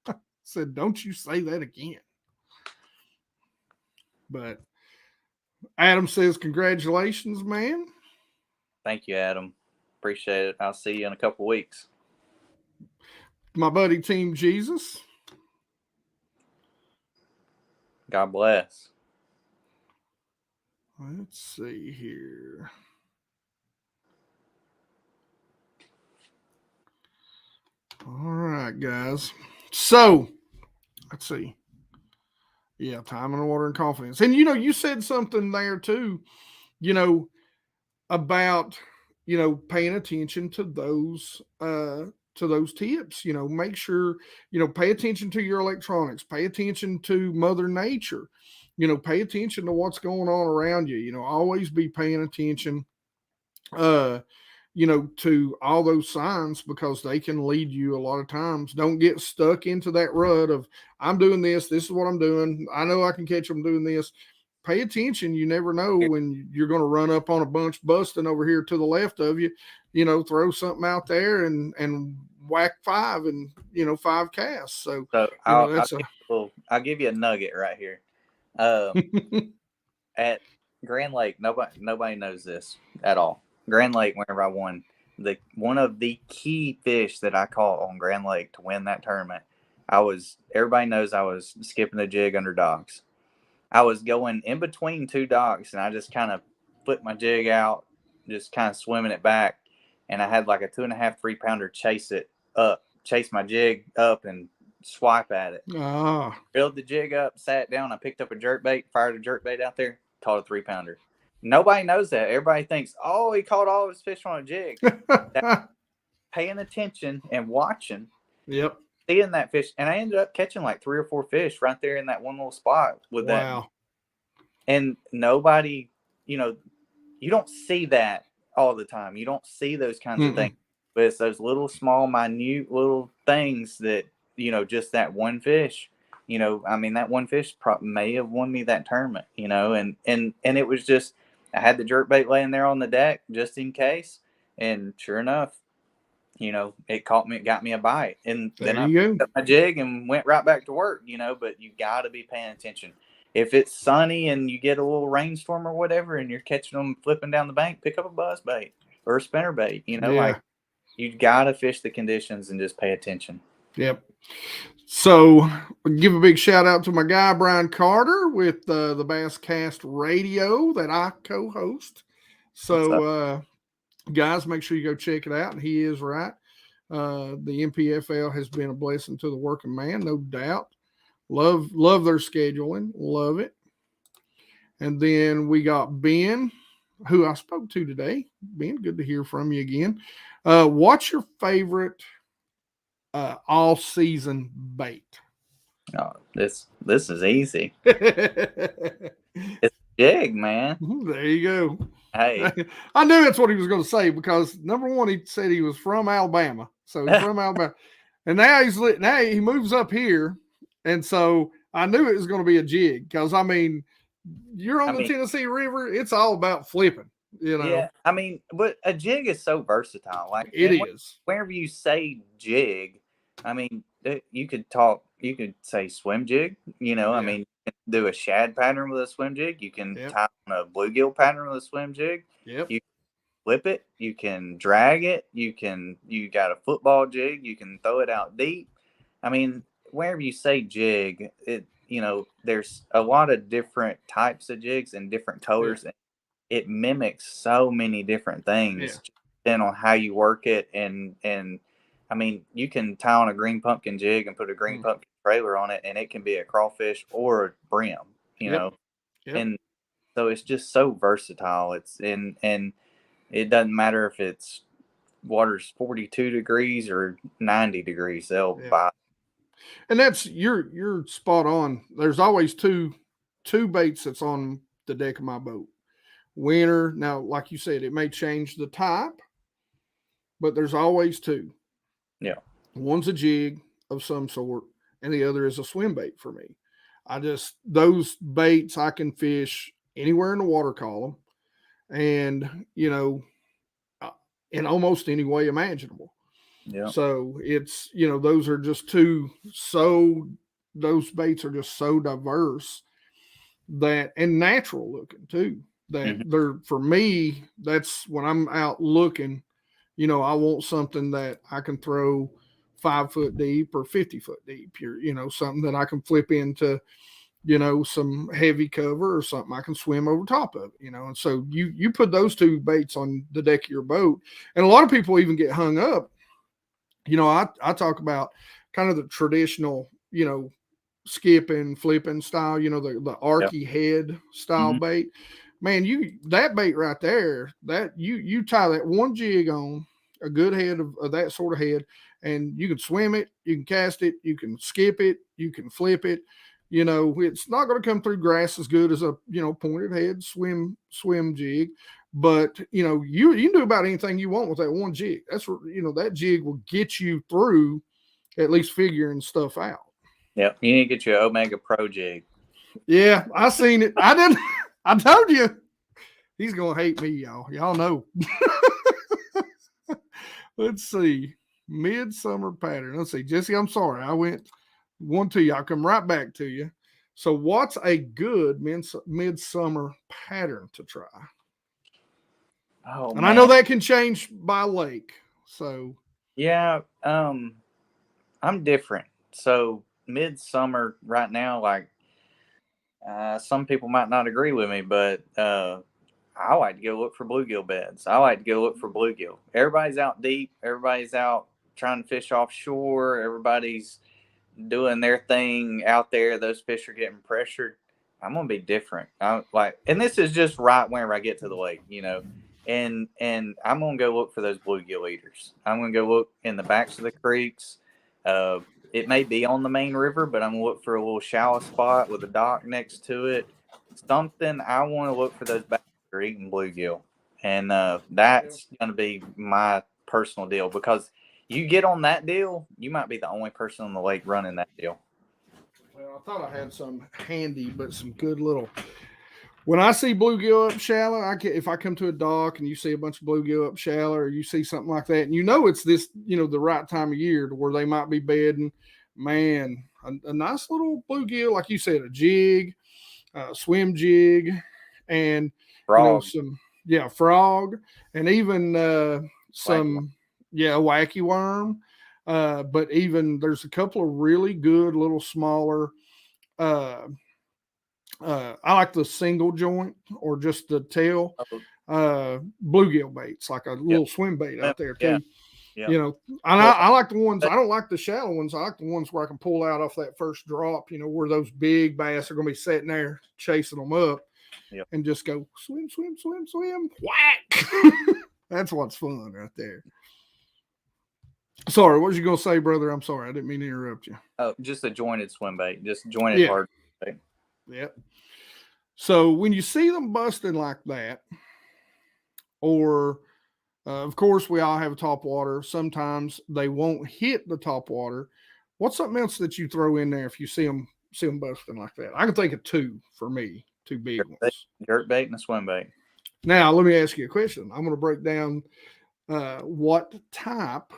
I said, "Don't you say that again." But Adam says, "Congratulations, man." Thank you, Adam. Appreciate it. I'll see you in a couple weeks. My buddy Team Jesus. God bless. Let's see here. All right, guys. So, let's see. Yeah, time and water and confidence. And, you said something there too, about, paying attention to those tips. Make sure, pay attention to your electronics, pay attention to Mother Nature, pay attention to what's going on around you. Always be paying attention to all those signs, because they can lead you a lot of times. Don't get stuck into that rut of, I'm doing this. This is what I'm doing. I know I can catch them doing this. Pay attention. You never know when you're going to run up on a bunch busting over here to the left of you. Throw something out there and whack 5 and 5 casts. So I'll give you a nugget right here. At Grand Lake, nobody knows this at all. Grand Lake, whenever I won, one of the key fish that I caught on Grand Lake to win that tournament, everybody knows I was skipping the jig under docks. I was going in between 2 docks, and I just kind of flipped my jig out, just kind of swimming it back, and I had like a 2.5, 3 pounder chase my jig up and swipe at it. Filled the jig up, sat down, I picked up a jerkbait, fired a jerkbait out there, caught a 3 pounder. Nobody knows that. Everybody thinks, oh, he caught all his fish on a jig. Paying attention and watching. Yep. Seeing that fish. And I ended up catching like 3 or 4 fish right there in that one little spot with that. And nobody, you don't see that all the time. You don't see those kinds of things. But it's those little, small, minute little things that, just that one fish. That one fish may have won me that tournament, and it was just, I had the jerkbait laying there on the deck just in case. And sure enough, it got me a bite. And then I picked up my jig and went right back to work, but you got to be paying attention. If it's sunny and you get a little rainstorm or whatever, and you're catching them flipping down the bank, pick up a buzz bait or a spinner bait, like you got to fish the conditions and just pay attention. Yep. So give a big shout out to my guy, Brian Carter, with the Basscast Radio that I co-host. So guys, make sure you go check it out. And he is right. The NPFL has been a blessing to the working man, no doubt. Love their scheduling. Love it. And then we got Ben, who I spoke to today. Ben, good to hear from you again. What's your favorite all-season bait? Oh, this is easy. It's jig, man. There you go. Hey, I knew that's what he was going to say, because number one, he said he was from Alabama, so he's from Alabama, and now he moves up here, and so I knew it was going to be a jig, because you're on the Tennessee River, it's all about flipping, Yeah, but a jig is so versatile. Like it is. Whenever you say jig, you could say swim jig. I mean, you can do a shad pattern with a swim jig. You can tie on a bluegill pattern with a swim jig. Yep. You flip it. You can drag it. You got a football jig. You can throw it out deep. I mean, wherever you say jig, there's a lot of different types of jigs and different colors. Yeah. It mimics so many different things depending on how you work it. And I mean, you can tie on a green pumpkin jig and put a green pumpkin trailer on it, and it can be a crawfish or a brim, Yep. And so it's just so versatile. And it doesn't matter if it's water's 42 degrees or 90 degrees, they'll buy. And that's you're spot on. There's always two baits that's on the deck of my boat. Winter, now, like you said, it may change the type, but there's always two. Yeah. One's a jig of some sort, and the other is a swim bait for me. Those baits I can fish anywhere in the water column, and in almost any way imaginable. Yeah. So it's, those are just those baits are just so diverse and natural looking too, that they're, for me, that's when I'm out looking, I want something that I can throw 5 foot deep or 50 foot deep. Something that I can flip into, some heavy cover or something I can swim over top of, and so you put those two baits on the deck of your boat. And a lot of people even get hung up. I talk about kind of the traditional, skipping, flipping style, the archy head style bait. Man, that bait right there, that you tie that one jig on a good head of that sort of head, and you can swim it, you can cast it, you can skip it, you can flip it. It's not going to come through grass as good as a pointed head swim jig, but you can do about anything you want with that one jig. That's that jig will get you through at least figuring stuff out. Yep, you need to get your Omega Pro jig. Yeah, I seen it. I didn't. I told you. He's gonna hate me, y'all. Y'all know. Let's see. Midsummer pattern. Let's see. Jesse, I'm sorry. I went one to you. I'll come right back to you. So what's a good midsummer pattern to try? Oh, and man. I know that can change by lake. So yeah, I'm different. So midsummer right now, like some people might not agree with me, but I like to go look for bluegill beds. I like to go look for bluegill. Everybody's out deep. Everybody's out trying to fish offshore. Everybody's doing their thing out there. Those fish are getting pressured. I'm gonna be different. And this is just right whenever I get to the lake, and I'm gonna go look for those bluegill eaters. I'm gonna go look in the backs of the creeks. It may be on the main river, but I'm gonna look for a little shallow spot with a dock next to it. Something I want to look for those backs that are eating bluegill, and that's gonna be my personal deal, because you get on that deal, you might be the only person on the lake running that deal. Well, I thought I had some handy, but some good little. When I see bluegill up shallow, if I come to a dock and you see a bunch of bluegill up shallow, or you see something like that, and it's this, the right time of year to where they might be bedding, man, a nice little bluegill, like you said, a jig, swim jig, and frog. Frog, and even some wacky worm. But even there's a couple of really good little smaller. I like the single joint or just the tail bluegill baits, like a little swim bait out there too. And I like the ones. I don't like the shallow ones. I like the ones where I can pull out off that first drop. Where those big bass are going to be sitting there chasing them up, and just go swim, swim, swim, swim, whack. That's what's fun right there. Sorry, what was you going to say, brother? I'm sorry. I didn't mean to interrupt you. Oh, just a jointed swim bait. Just jointed hard bait. Yep. So when you see them busting like that, or of course we all have top water. Sometimes they won't hit the top water. What's something else that you throw in there if you see them busting like that? I can think of two for me, two big ones. Jerk bait and a swim bait. Now let me ask you a question. I'm going to break down what type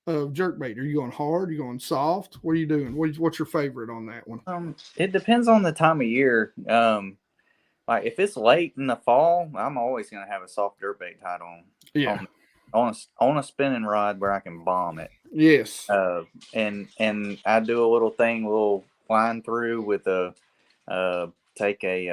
jerkbait? Are you going hard? Are you going soft? What are you doing? What's your favorite on that one? It depends on the time of year. Like if it's late in the fall, I'm always gonna have a soft jerkbait tied Yeah. on a spinning rod where I can bomb it. Yes. And I do a little line through with a take a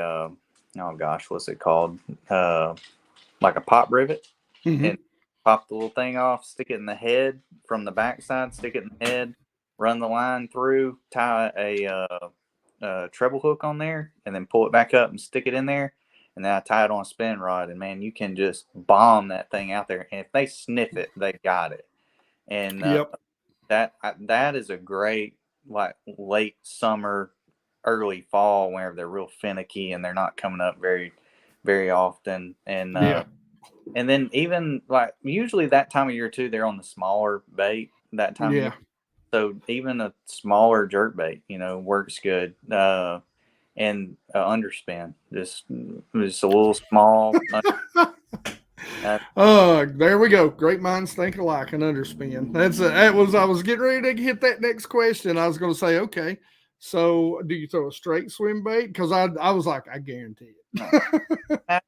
oh gosh, what's it called? Like a pop rivet, Mm-hmm. and pop the little thing off, stick it in the head from the backside, stick it in the head, run the line through, tie a treble hook on there, and then pull it back up and stick it in there. And then I tie it on a spin rod, and man, you can just bomb that thing out there. And if they sniff it, they got it. And Yep. that is a great like late summer, early fall, whenever they're real finicky and they're not coming up very, very often. And and then even like usually that time of year too, they're on the smaller bait that time of year. So even a smaller jerk bait, works good. And underspin, just a little small. There we go. Great minds think alike. An underspin. I was getting ready to hit that next question. I was going to say, okay, so do you throw a straight swim bait? Because I was like, I guarantee it. I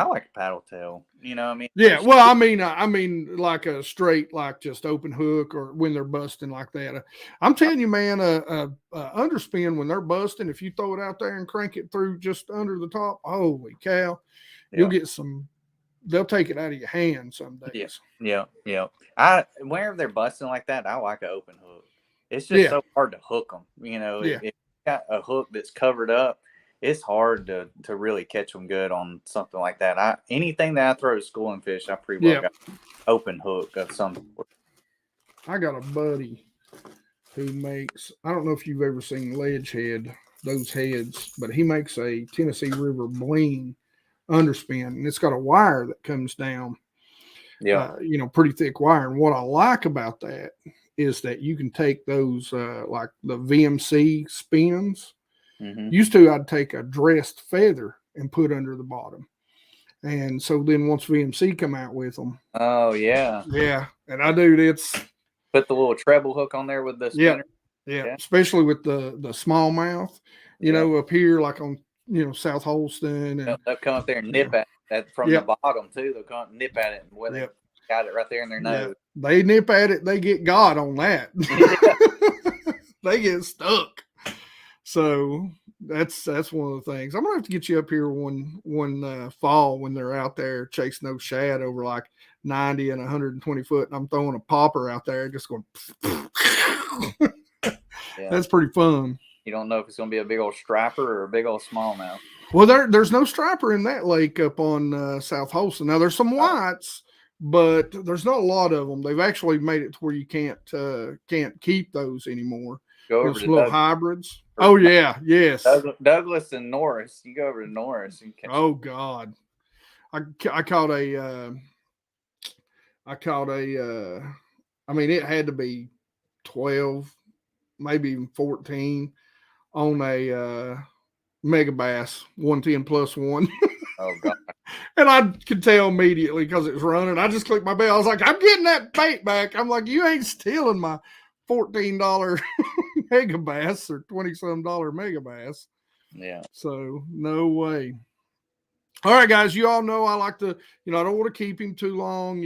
like a paddle tail. I mean. Yeah. Well, I mean, like a straight, like just open hook, or when they're busting like that. I'm telling you, man, underspin when they're busting. If you throw it out there and crank it through just under the top, holy cow, you'll get some. They'll take it out of your hand some days. Yeah. Whenever they're busting like that, I like an open hook. It's just so hard to hook them. If you got a hook that's covered up, it's hard to really catch them good on something like that. Anything that I throw to schooling fish, I pretty well got an open hook of some sort. I got a buddy who makes. I don't know if you've ever seen ledge head, those heads, but he makes a Tennessee River bling underspin, and it's got a wire that comes down, pretty thick wire. And what I like about that is that you can take those like the VMC spins. Mm-hmm. Used to, I'd take a dressed feather and put under the bottom, and so then once VMC come out with them, and I do this. Put the little treble hook on there with the spinner. Yeah. Especially with the smallmouth, up here like on South Holston, and they'll come up there and nip at that from the bottom too. They'll come nip at it, and they got it right there in their nose. They nip at it, they get God on that. They get stuck. So that's one of the things. I'm gonna have to get you up here one fall when they're out there chasing those shad over like 90 and 120 foot, and I'm throwing a popper out there, just going. That's pretty fun. You don't know if it's going to be a big old striper or a big old smallmouth. Well, there's no striper in that lake up on South Holston. Now there's some whites, but there's not a lot of them. They've actually made it to where you can't keep those anymore. Go over to little Douglas. Hybrids. Oh yeah, yes. Douglas and Norris. You go over to Norris and catch. Oh God, I caught a. I mean, it had to be 12, maybe even 14 on a mega bass 110+1. Oh God. And I could tell immediately because it was running. I just clicked my bell. I was like, I'm getting that bait back. I'm like, you ain't stealing my $14 mega bass or $20-some mega bass. Yeah. So no way. All right, guys, you all know I like to, I don't want to keep him too long.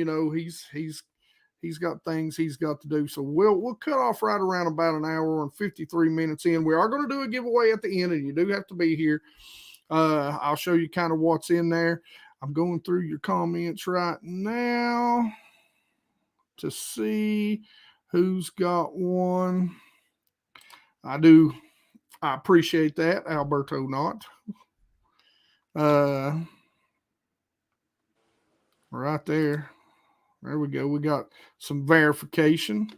He's got things he's got to do. So we'll cut off right around about an hour and 53 minutes in. We are going to do a giveaway at the end, and you do have to be here. I'll show you kind of what's in there. I'm going through your comments right now to see who's got one. I appreciate that, Alberto Knott. Right there. There we go. We got some verification.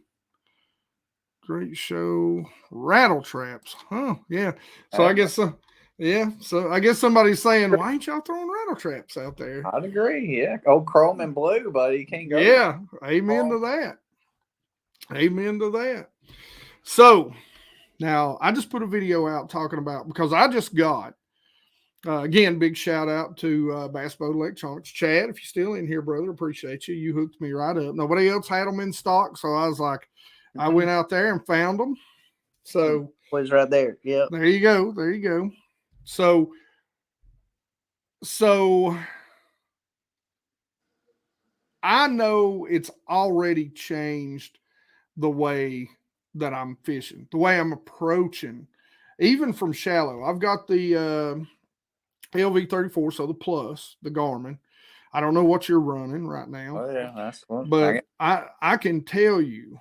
Great show. Rattle traps. Huh. Yeah. So I guess So I guess somebody's saying, why ain't y'all throwing rattle traps out there? I'd agree. Yeah. Old chrome and blue, buddy. You can't go. Yeah. Amen to that. Amen to that. So now I just put a video out talking about, because I just got Again, big shout out to Bass Boat Electronics. Chad, if you're still in here, brother, appreciate you. You hooked me right up. Nobody else had them in stock, so I was like, I went out there and found them. So was right there. Yeah. There you go. There you go. So I know it's already changed the way that I'm fishing, the way I'm approaching, even from shallow. I've got the LV34, so the Plus, the Garmin. I don't know what you're running right now. Oh yeah, that's one. But I can tell you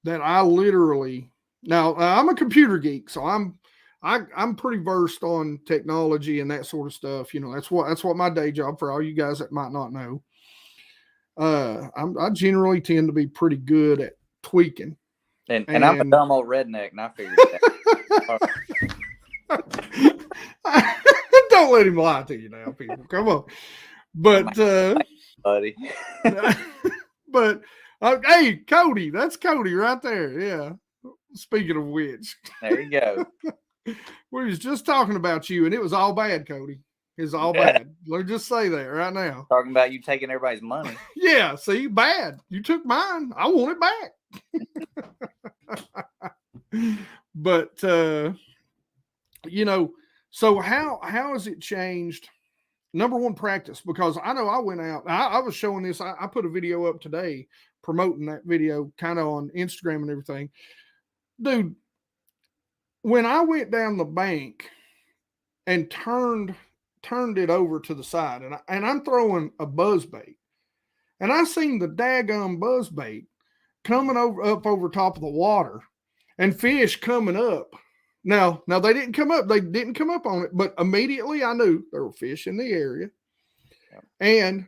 that I literally now I'm a computer geek, so I'm pretty versed on technology and that sort of stuff. You know, that's what my day job, for all you guys that might not know. I generally tend to be pretty good at tweaking. And I'm a dumb old redneck, and I figured that. Don't let him lie to you now, people. Come on. But buddy. But hey, Cody, that's Cody right there. Yeah. Speaking of which, there you go. We was just talking about you, and it was all bad, Cody. It's all bad. Let's just say that right now. Talking about you taking everybody's money. Yeah, see, bad. You took mine. I want it back. But you know, so how has it changed? Number one, practice, because I know I went out. I was showing this. I put a video up today promoting that video, kind of on Instagram and everything. Dude, when I went down the bank and turned it over to the side, and I'm throwing a buzz bait, and I seen the daggum buzz bait coming up over top of the water, and fish coming up. Now they didn't come up. They didn't come up on it, but immediately I knew there were fish in the area, and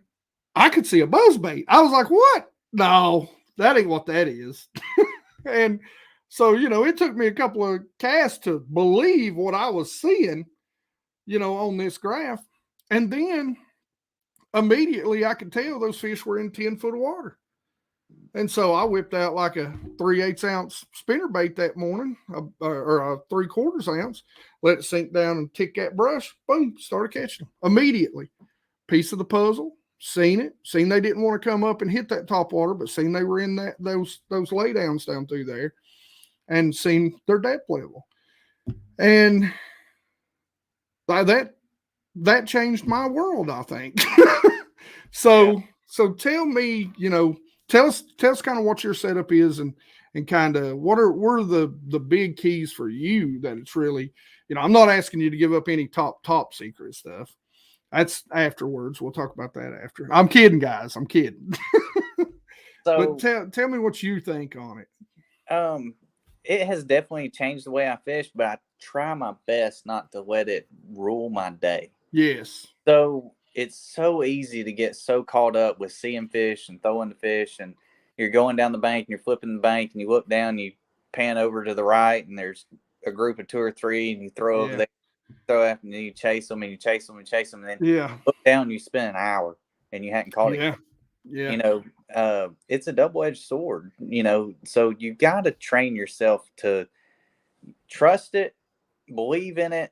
I could see a buzz bait. I was like, "What? No, that ain't what that is." And so, you know, it took me a couple of casts to believe what I was seeing, you know, on this graph. And then immediately I could tell those fish were in 10 foot of water. And so I whipped out like a 3/8 ounce spinner bait that morning, or a 3/4 ounce, let it sink down and tick that brush. Boom, started catching them immediately. Piece of the puzzle. Seen they didn't want to come up and hit that top water, but seen they were in those laydowns down through there, and seen their depth level. And by that changed my world, I think. So tell me, you know, tell us kind of what your setup is, and kind of what are the big keys for you that it's really, you know, I'm not asking you to give up any top secret stuff. That's afterwards. We'll talk about that after. I'm kidding, guys. I'm kidding. So, but tell me what you think on it. It has definitely changed the way I fish, but I try my best not to let it rule my day. Yes. So it's so easy to get so caught up with seeing fish and throwing the fish, and you're going down the bank and you're flipping the bank and you look down, you pan over to the right, and there's a group of 2 or 3, and you throw over there. Throw after, and then you chase them, and you chase them, and chase them, and then look down, you spend an hour, and you hadn't caught it. Yeah. You know, it's a double-edged sword. You know, so you got to train yourself to trust it, believe in it,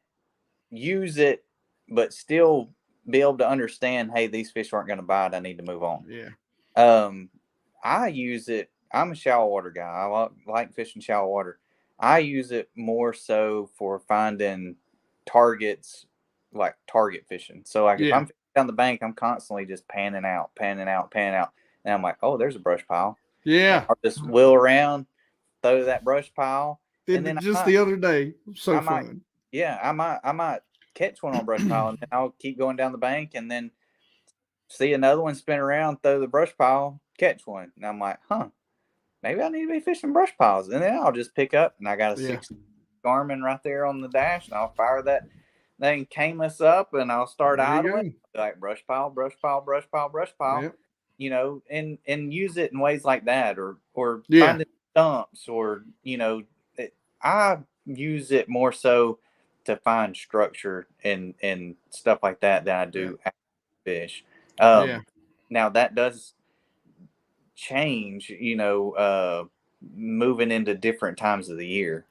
use it, but still be able to understand, hey, these fish aren't going to bite. I need to move on. Yeah. I use it. I'm a shallow water guy. I like fishing shallow water. I use it more so for finding targets, like target fishing. So like if I'm fishing down the bank, I'm constantly just panning out. And I'm like, oh, there's a brush pile. Yeah. I'll just wheel around, throw that brush pile. And then just the other day, fun. I might catch one on brush pile, and then I'll keep going down the bank, and then see another one spin around, throw the brush pile, catch one. And I'm like, maybe I need to be fishing brush piles. And then I'll just pick up, and I got a 6 Garmin right there on the dash, and I'll fire that thing Camus up, and I'll start idling, like brush pile. Yep. You know, and use it in ways like that, or finding stumps, or, you know, I use it more so to find structure and stuff like that than I do fish. Now that does change, you know, moving into different times of the year.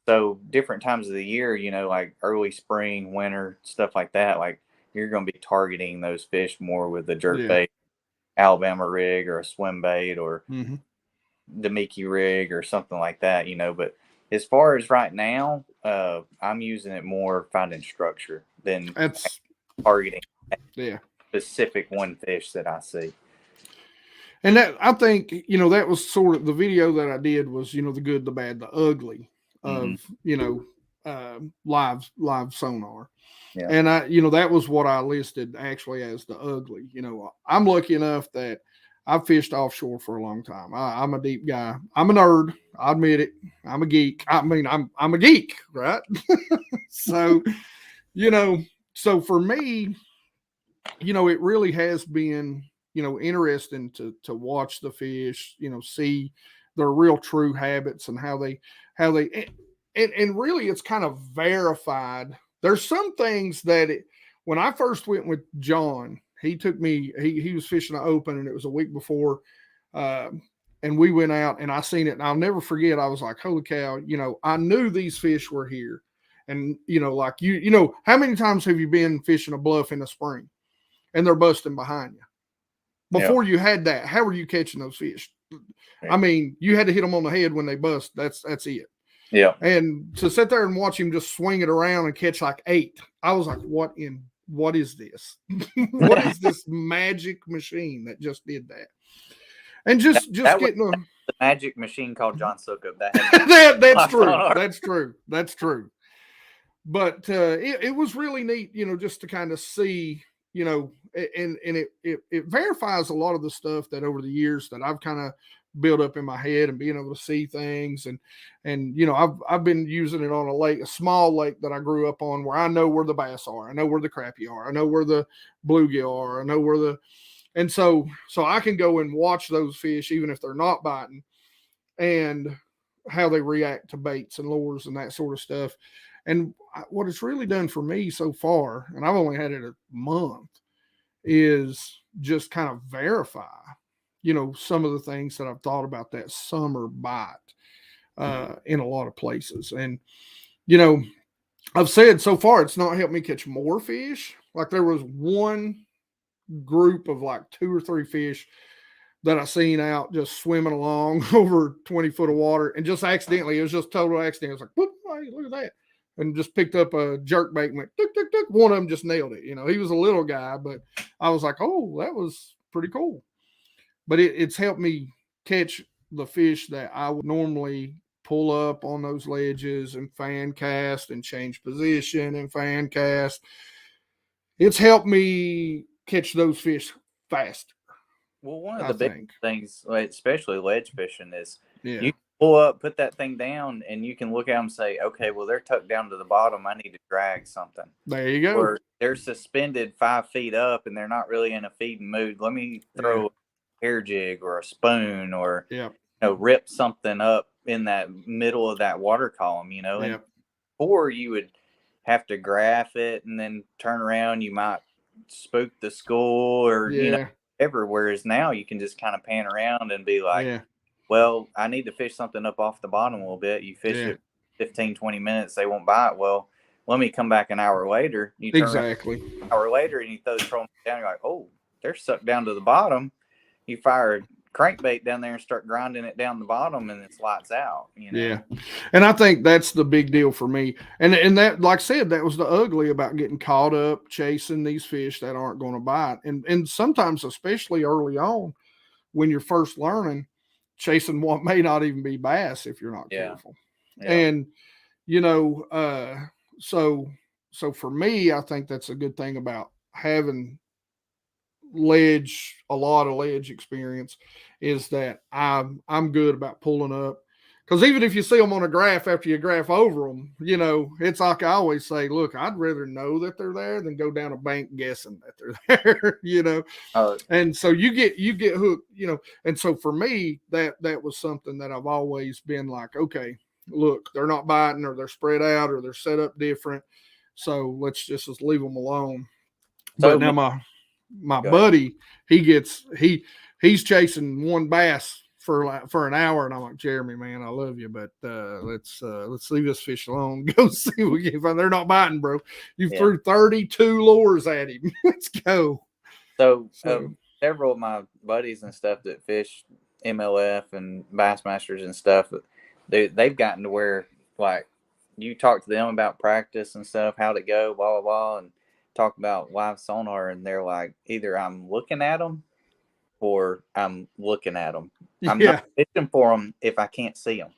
So different times of the year, you know, like early spring, winter, stuff like that, like you're going to be targeting those fish more with the jerk Yeah. bait, Alabama rig, or a swim bait, or Mm-hmm. the Mickey rig, or something like that, you know. But as far as right now, I'm using it more finding structure than That's targeting yeah. specific one fish that I see. And that, I think, you know, that was sort of the video that I did was, you know, the good, the bad, the ugly of, you know, live sonar. Yeah. And I, you know, that was what I listed actually as the ugly. You know, I'm lucky enough that I've fished offshore for a long time. I'm a deep guy. I'm a nerd. I admit it. I'm a geek. I mean, I'm a geek, right? So, you know, so for me, you know, it really has been, you know, interesting to watch the fish, you know, see their real true habits and how they and really it's kind of verified. There's some things that when I first went with John, he took me, he was fishing an open and it was a week before, and we went out and I seen it and I'll never forget. I was like, holy cow, you know, I knew these fish were here. And, you know, like you know, how many times have you been fishing a bluff in the spring and they're busting behind you? Before you had that, how were you catching those fish? I mean, you had to hit them on the head when they bust. That's it. Yeah. And to sit there and watch him just swing it around and catch like 8, I was like, what is this? What is this magic machine that just did that? And just that getting the magic machine called John Sukup. that's true. That's true. But it was really neat, you know, just to kind of see, you know, and it verifies a lot of the stuff that over the years that I've kind of built up in my head and being able to see things and you know I've been using it on a small lake that I grew up on where I know where the bass are, I know where the crappie are, I know where the bluegill are, I know where and so I can go and watch those fish even if they're not biting and how they react to baits and lures and that sort of stuff. And what it's really done for me so far, and I've only had it a month, is just kind of verify, you know, some of the things that I've thought about that summer bite in a lot of places. And, you know, I've said so far it's not helped me catch more fish. Like there was one group of like 2 or 3 fish that I seen out just swimming along over 20 foot of water and just accidentally, it was just total accident. It was like, hey, look at that. And just picked up a jerk bait and went, tuk, tuk, tuk. One of them just nailed it. You know, he was a little guy, but I was like, oh, that was pretty cool. But it's helped me catch the fish that I would normally pull up on those ledges and fan cast and change position and fan cast. It's helped me catch those fish faster. Well, one of the big things, especially ledge fishing, is you can pull up, put that thing down, and you can look at them and say, okay, well, they're tucked down to the bottom. I need to drag something. There you go. Or they're suspended 5 feet up, and they're not really in a feeding mood. Let me throw a hair jig or a spoon or, you know, rip something up in that middle of that water column, you know. And before you would have to graph it and then turn around, you might spook the school or, you know, whereas now you can just kind of pan around and be like, well, I need to fish something up off the bottom a little bit. You fish it 15, 20 minutes, they won't bite. Well, let me come back an hour later. You turn around an hour later and you throw them down. You're like, oh, they're sucked down to the bottom. You fire a crankbait down there and start grinding it down the bottom and it's lights out, you know? Yeah. And I think that's the big deal for me. And that, like I said, that was the ugly about getting caught up chasing these fish that aren't going to bite. And sometimes, especially early on, when you're first learning, chasing what may not even be bass if you're not careful. And, you know, so for me, I think that's a good thing about having a lot of ledge experience is that I'm good about pulling up, because even if you see them on a graph after you graph over them, you know, it's like I always say, look, I'd rather know that they're there than go down a bank guessing that they're there, you know. And so you get hooked, you know. And so for me, that was something that I've always been like, okay, look, they're not biting or they're spread out or they're set up different, so let's just leave them alone. So but now my buddy, he's chasing one bass for an hour, and I'm like, Jeremy, man, I love you, but let's leave this fish alone. Go see what we can find. They're not biting, bro. You threw 32 lures at him. Let's go. So several of my buddies and stuff that fish MLF and Bassmasters and stuff, they've gotten to where, like, you talk to them about practice and stuff, how'd it go, blah, blah, blah, and talk about live sonar, and they're like, either I'm looking at them or I'm looking at them. I'm not fishing for them if I can't see them.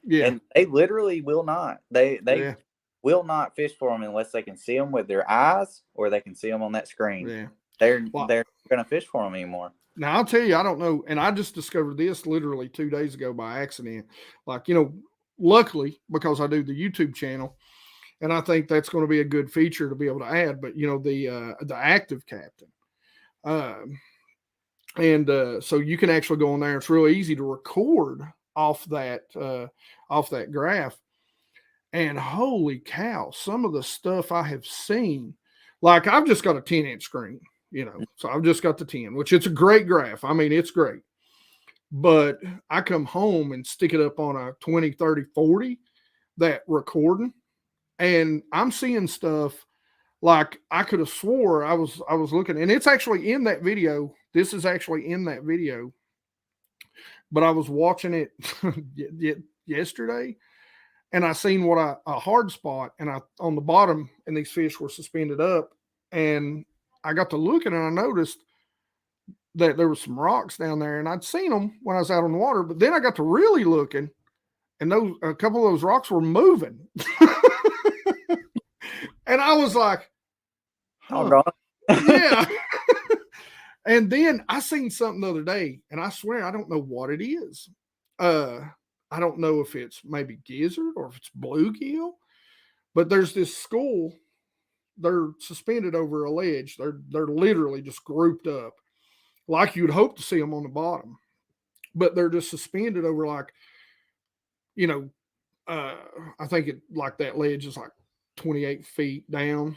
Yeah. And they literally will not. They will not fish for them unless they can see them with their eyes or they can see them on that screen. Yeah. They're going to fish for them anymore. Now, I'll tell you, I don't know. And I just discovered this literally 2 days ago by accident. Like, luckily, because I do the YouTube channel, and I think that's going to be a good feature to be able to add. But, the active captain. So you can actually go on there. It's real easy to record off that graph. And holy cow, some of the stuff I have seen, like I've just got a 10-inch screen, so I've just got the 10, which it's a great graph. I mean, it's great. But I come home and stick it up on a 20, 30, 40, that recording, and I'm seeing stuff like I could have swore I was looking, and it's actually in that video. This is actually in that video, but I was watching it yesterday, and I seen a hard spot, and I on the bottom, and these fish were suspended up, and I got to looking, and I noticed that there was some rocks down there, and I'd seen them when I was out on the water, but then I got to really looking, and a couple of those rocks were moving, and I was like, huh. Yeah. And then I seen something the other day, and I swear I don't know what it is. I don't know if it's maybe gizzard or if it's bluegill, but there's this school. They're suspended over a ledge. They're literally just grouped up, like you'd hope to see them on the bottom, but they're just suspended over, like, I think it like that ledge is like 28 feet down,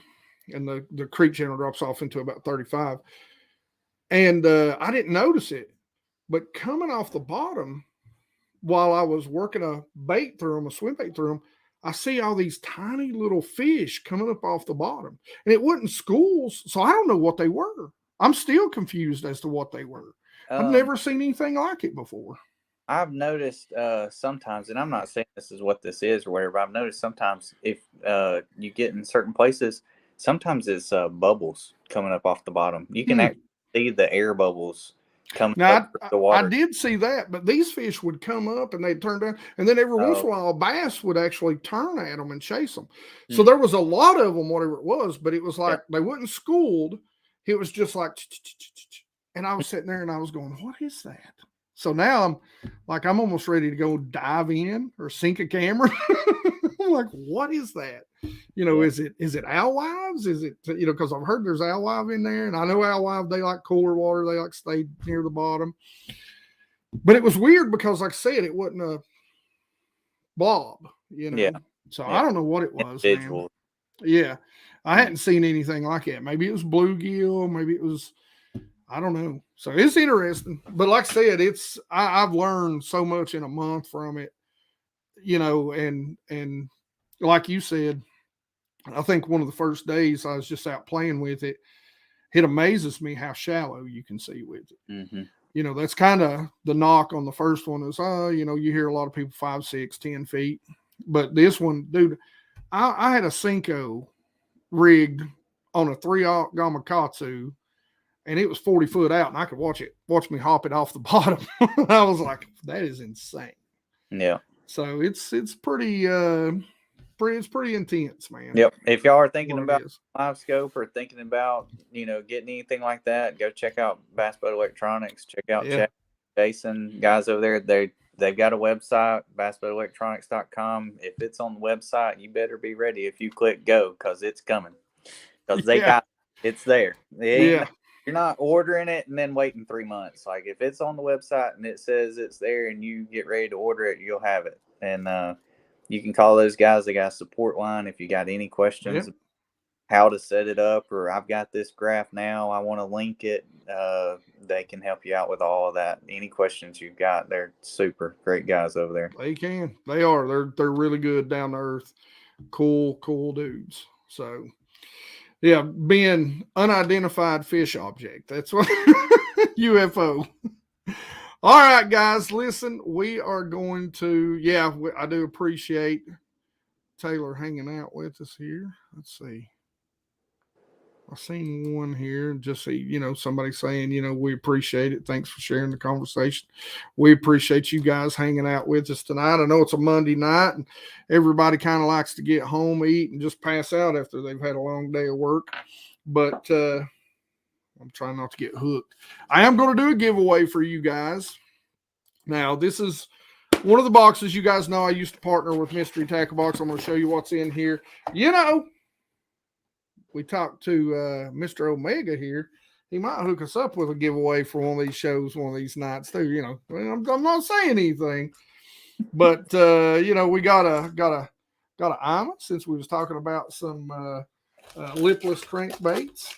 and the creek channel drops off into about 35. And I didn't notice it, but coming off the bottom, while I was working a swim bait through them, I see all these tiny little fish coming up off the bottom, and it wasn't schools, so I don't know what they were. I'm still confused as to what they were. I've never seen anything like it before. I've noticed sometimes, and I'm not saying this is what this is or whatever, but I've noticed sometimes if you get in certain places, sometimes it's bubbles coming up off the bottom. You can actually see the air bubbles coming up the water. I did see that, but these fish would come up and they'd turn down, and then every once in a while a bass would actually turn at them and chase them. So there was a lot of them, whatever it was, but it was like they wasn't schooled. It was just like, and I was sitting there and I was going, what is that? So now I'm almost ready to go dive in or sink a camera. I'm like, what is that? Is it alewives? Is it, because I've heard there's alewive in there, and I know alewive, they like cooler water. They like to stay near the bottom. But it was weird because, like I said, it wasn't a blob, Yeah. So I don't know what it was. Individual. Yeah. I hadn't seen anything like that. Maybe it was bluegill. Maybe it was, I don't know. So it's interesting. But like I said, I've learned so much in a month from it, and like you said, I think one of the first days I was just out playing with it, it amazes me how shallow you can see with it. Mm-hmm. That's kind of the knock on the first one is, you hear a lot of people 5, 6, 10 feet. But this one, dude, I had a Cinco rigged on a 3/0 Gamakatsu, and it was 40 foot out, and I could watch me hop it off the bottom. I was like, that is insane. Yeah. So it's pretty intense, man. Yep. If y'all are thinking about live scope or thinking about, getting anything like that, go check out Bass Boat Electronics. Check out Jason, guys over there. They've got a website, bassboatelectronics.com. If it's on the website, you better be ready if you click go, because it's coming. Because it's there. You're not ordering it and then waiting 3 months. Like, if it's on the website and it says it's there and you get ready to order it, you'll have it. And you can call those guys. They got a support line if you got any questions. how to set it up, or I've got this graph now, I want to link it, they can help you out with all of that. Any questions you've got, they're super great guys over there. They can. They are. They're really good, down to earth, cool dudes. So yeah, being unidentified fish object. That's what UFO. All right, guys, listen, we are going to, I do appreciate Taylor hanging out with us here. Let's see. I seen one here, just see, somebody saying, we appreciate it. Thanks for sharing the conversation. We appreciate you guys hanging out with us tonight. I know it's a Monday night and everybody kind of likes to get home, eat, and just pass out after they've had a long day of work. But I'm trying not to get hooked. I am going to do a giveaway for you guys. Now, this is one of the boxes. You guys know I used to partner with Mystery Tackle Box. I'm going to show you what's in here. We talked to Mr. Omega here. He might hook us up with a giveaway for one of these shows, one of these nights too. I'm not saying anything, but we got a IMA, since we was talking about some lipless crankbaits.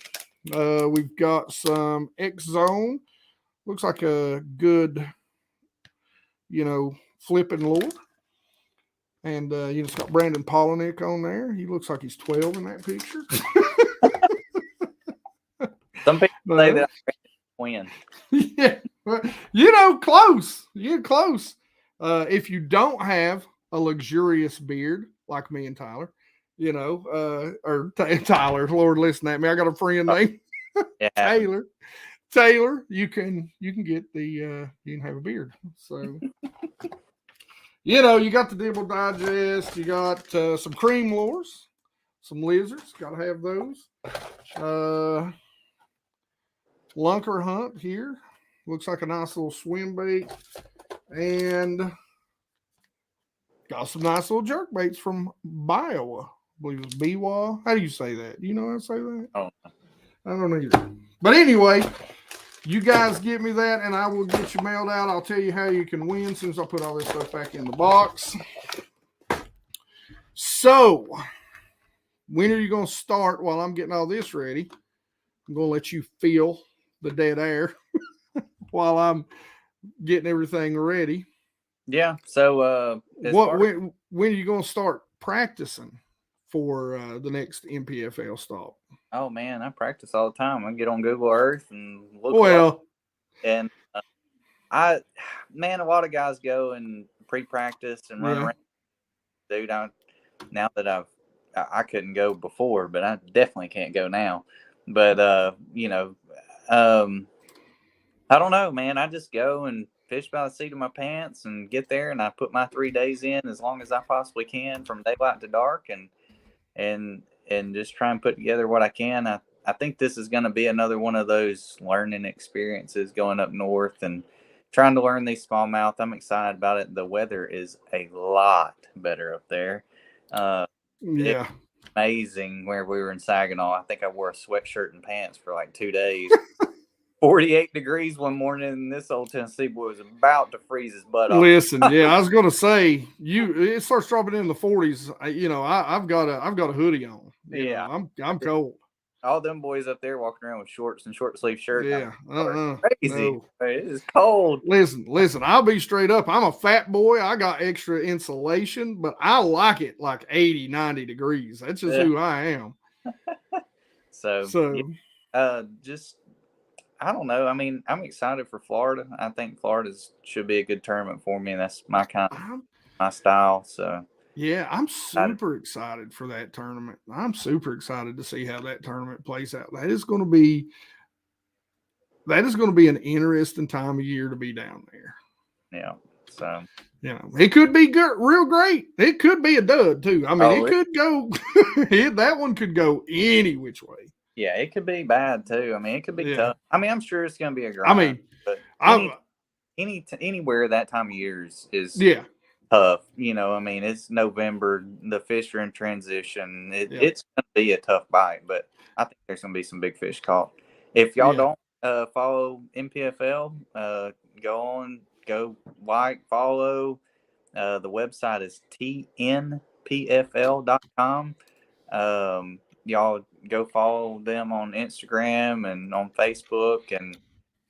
We've got some X Zone. Looks like a good, flipping lure. And it's got Brandon Polinick on there. He looks like he's 12 in that picture. Some people say that I'm twin. Yeah, close. You're close. If you don't have a luxurious beard like me and Tyler, or Tyler, Lord, listen at me. I got a friend named Taylor. Taylor, you can get you can have a beard. So you got the Dibble Digest, you got some cream lures, some lizards, got to have those. Lunker Hunt here, looks like a nice little swim bait, and got some nice little jerk baits from Biowa. I believe it's Biwa. How do you say that? You know how to say that? Oh. I don't know either. But anyway, you guys get me that, and I will get you mailed out. I'll tell you how you can win as soon as I put all this stuff back in the box. So, when are you going to start while I'm getting all this ready? I'm going to let you feel the dead air while I'm getting everything ready. Yeah. So, when are you going to start practicing for the next NPFL stop? Oh man, I practice all the time. I get on Google Earth and look. Well, and a lot of guys go and pre-practice and run around. Dude, now that I couldn't go before, but I definitely can't go now. But I don't know, man. I just go and fish by the seat of my pants and get there, and I put my 3 days in as long as I possibly can, from daylight to dark, and just try and put together what I can. I think this is going to be another one of those learning experiences going up north and trying to learn these smallmouth. I'm excited about it. The weather is a lot better up there. It's amazing. Where we were in Saginaw, I think I wore a sweatshirt and pants for like 2 days. 48 degrees one morning, and this old Tennessee boy was about to freeze his butt off. Listen, I was going to say, it starts dropping in the 40s. I've got a hoodie on. I'm cold. All them boys up there walking around with shorts and short sleeve shirts. Yeah, crazy. No. It is cold. Listen. I'll be straight up. I'm a fat boy. I got extra insulation, but I like it like 80, 90 degrees. That's just who I am. So just. I don't know. I mean, I'm excited for Florida. I think Florida should be a good tournament for me, and that's my my style. So yeah, I'm super excited for that tournament. I'm super excited to see how that tournament plays out. That is going to be an interesting time of year to be down there. Yeah. So it could be good, real great. It could be a dud too. I mean, it could go. That one could go any which way. Yeah, it could be bad too. I mean, it could be tough. I mean, I'm sure it's going to be a grind. I mean, but anywhere that time of year is tough. I mean, it's November. The fish are in transition. It's going to be a tough bite, but I think there's going to be some big fish caught. If y'all don't follow NPFL, go like, follow. The website is tnpfl.com. Y'all go follow them on Instagram and on Facebook. And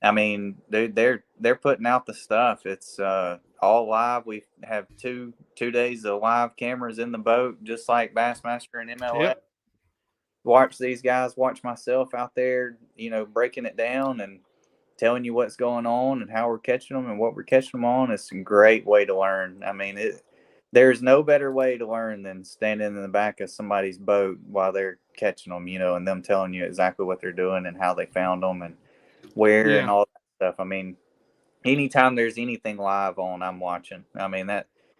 I mean, dude, they're putting out the stuff. It's all live. We have two days of live cameras in the boat, just like Bassmaster and MLA. Yep. Watch these guys, watch myself out there, breaking it down and telling you what's going on and how we're catching them and what we're catching them on. It's a great way to learn. I mean, there's no better way to learn than standing in the back of somebody's boat while they're catching them, and them telling you exactly what they're doing and how they found them and where and all that stuff. I mean, anytime there's anything live on, I'm watching. I mean,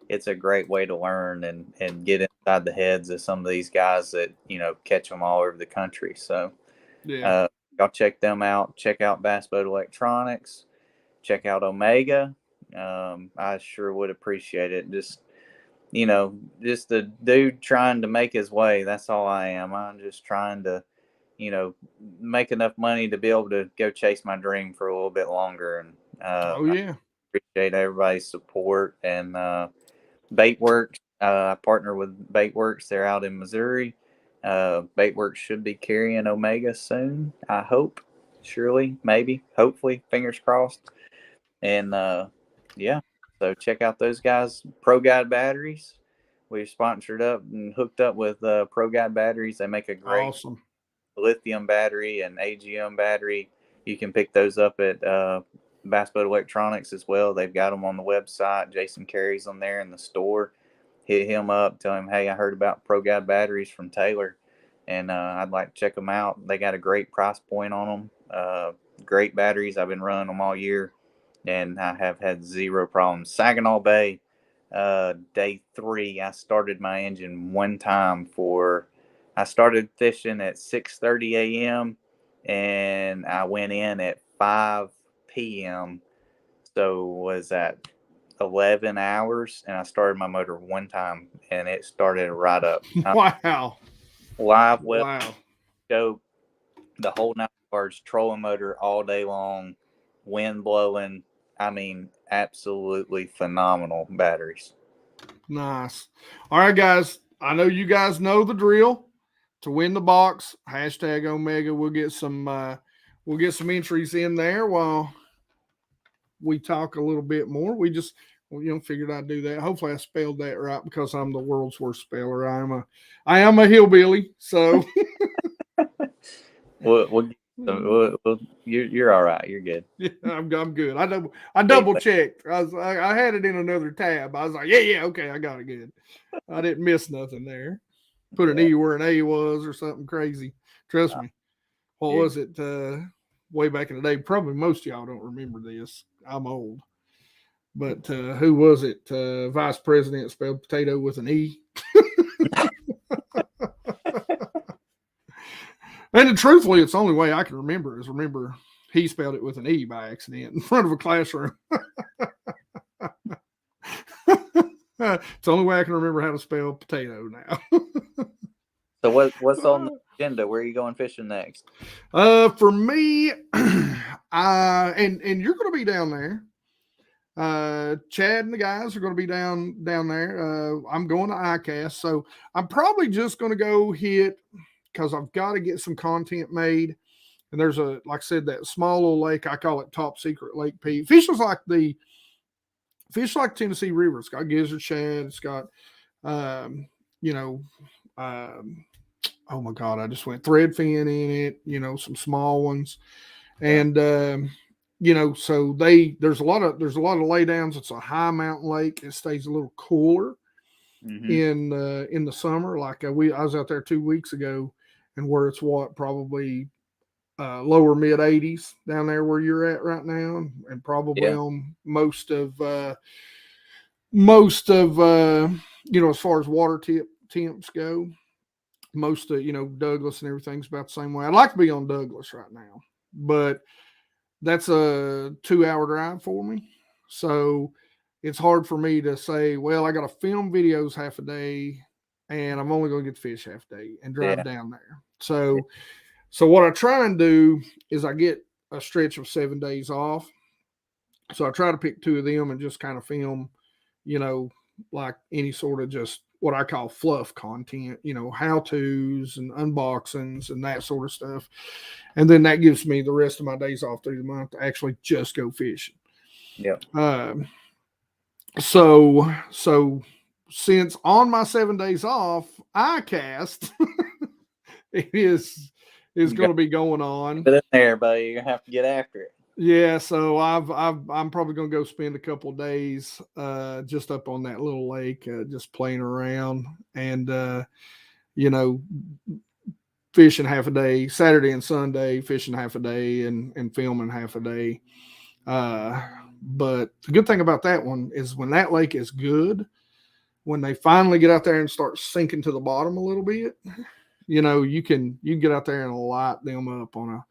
it's a great way to learn and get inside the heads of some of these guys that, catch them all over the country. So, Yeah. y'all check them out. Check out Bass Boat Electronics. Check out Omega. I sure would appreciate it. Just a dude trying to make his way. That's all I am. I'm just trying to, make enough money to be able to go chase my dream for a little bit longer. And Oh yeah. I appreciate everybody's support. And Baitworks, I partner with Baitworks. They're out in Missouri. Baitworks should be carrying Omega soon, I hope. Surely, maybe, hopefully, fingers crossed. And yeah, so check out those guys. Pro Guide batteries. We've sponsored up and hooked up with Pro Guide batteries. They make a great Awesome lithium battery and AGM battery. You can pick those up at Bass Boat Electronics as well. They've got them on the website. Jason carries them there in the store. Hit him up, tell him, hey, I heard about Pro Guide batteries from Taylor, and I'd like to check them out. They got a great price point on them. Great batteries. I've been running them all year, and I have had zero problems. Saginaw Bay, day 3, I started my engine one time I started fishing at 6:30 a.m. and I went in at 5 p.m. So was that 11 hours? And I started my motor one time and it started right up. Wow. Live well, Wow. go the whole 9 yards, trolling motor all day long, wind blowing. I mean, absolutely phenomenal batteries. Nice. All right, guys. I know you guys know the drill. To win the box, hashtag Omega. We'll get some entries in there while we talk a little bit more. We just figured I'd do that. Hopefully I spelled that right because I'm the world's worst speller. I am a hillbilly, so You're all right. You're good. yeah, I'm good. I double checked. I had it in another tab. I was like, yeah, okay, I got it good. I didn't miss nothing there. Put an E where an A was or something crazy. Trust me. What was it? Way back in the day. Probably most of y'all don't remember this. I'm old. But who was it? Vice President spelled potato with an E. And truthfully, it's the only way I can remember he spelled it with an E by accident in front of a classroom. It's the only way I can remember how to spell potato now. So what's on the agenda? Where are you going fishing next? For me, and you're going to be down there. Chad and the guys are going to be down there. I'm going to ICAST, so I'm probably just going to go hit because I've got to get some content made. And there's like I said, that small little lake. I call it Top Secret Lake Pete. Fish like Tennessee River. It's got gizzard shad. It's got, oh my God, I just went threadfin in it. Some small ones, and so there's a lot of laydowns. It's a high mountain lake. It stays a little cooler in the summer. Like I was out there 2 weeks ago, and where it's probably lower mid 80s down there where you're at right now, and probably on most of as far as water temps go, most of Douglas and everything's about the same way. I'd like to be on Douglas right now, but that's a 2-hour drive for me, so it's hard for me to say, well, I got to film videos half a day and I'm only going to get to fish half a day and drive down there. So what I try and do is I get a stretch of 7 days off. So I try to pick 2 of them and just kind of film, like any sort of just what I call fluff content, how-tos and unboxings and that sort of stuff. And then that gives me the rest of my days off through the month to actually just go fishing. Yep. So since on my 7 days off, I cast is going to be going on. Get in there, buddy. You're gonna have to get after it. Yeah, so I'm probably gonna go spend a couple of days just up on that little lake, just playing around and fishing half a day, Saturday and Sunday, fishing half a day and filming half a day. But the good thing about that one is when that lake is good, when they finally get out there and start sinking to the bottom a little bit, you can get out there and light them up on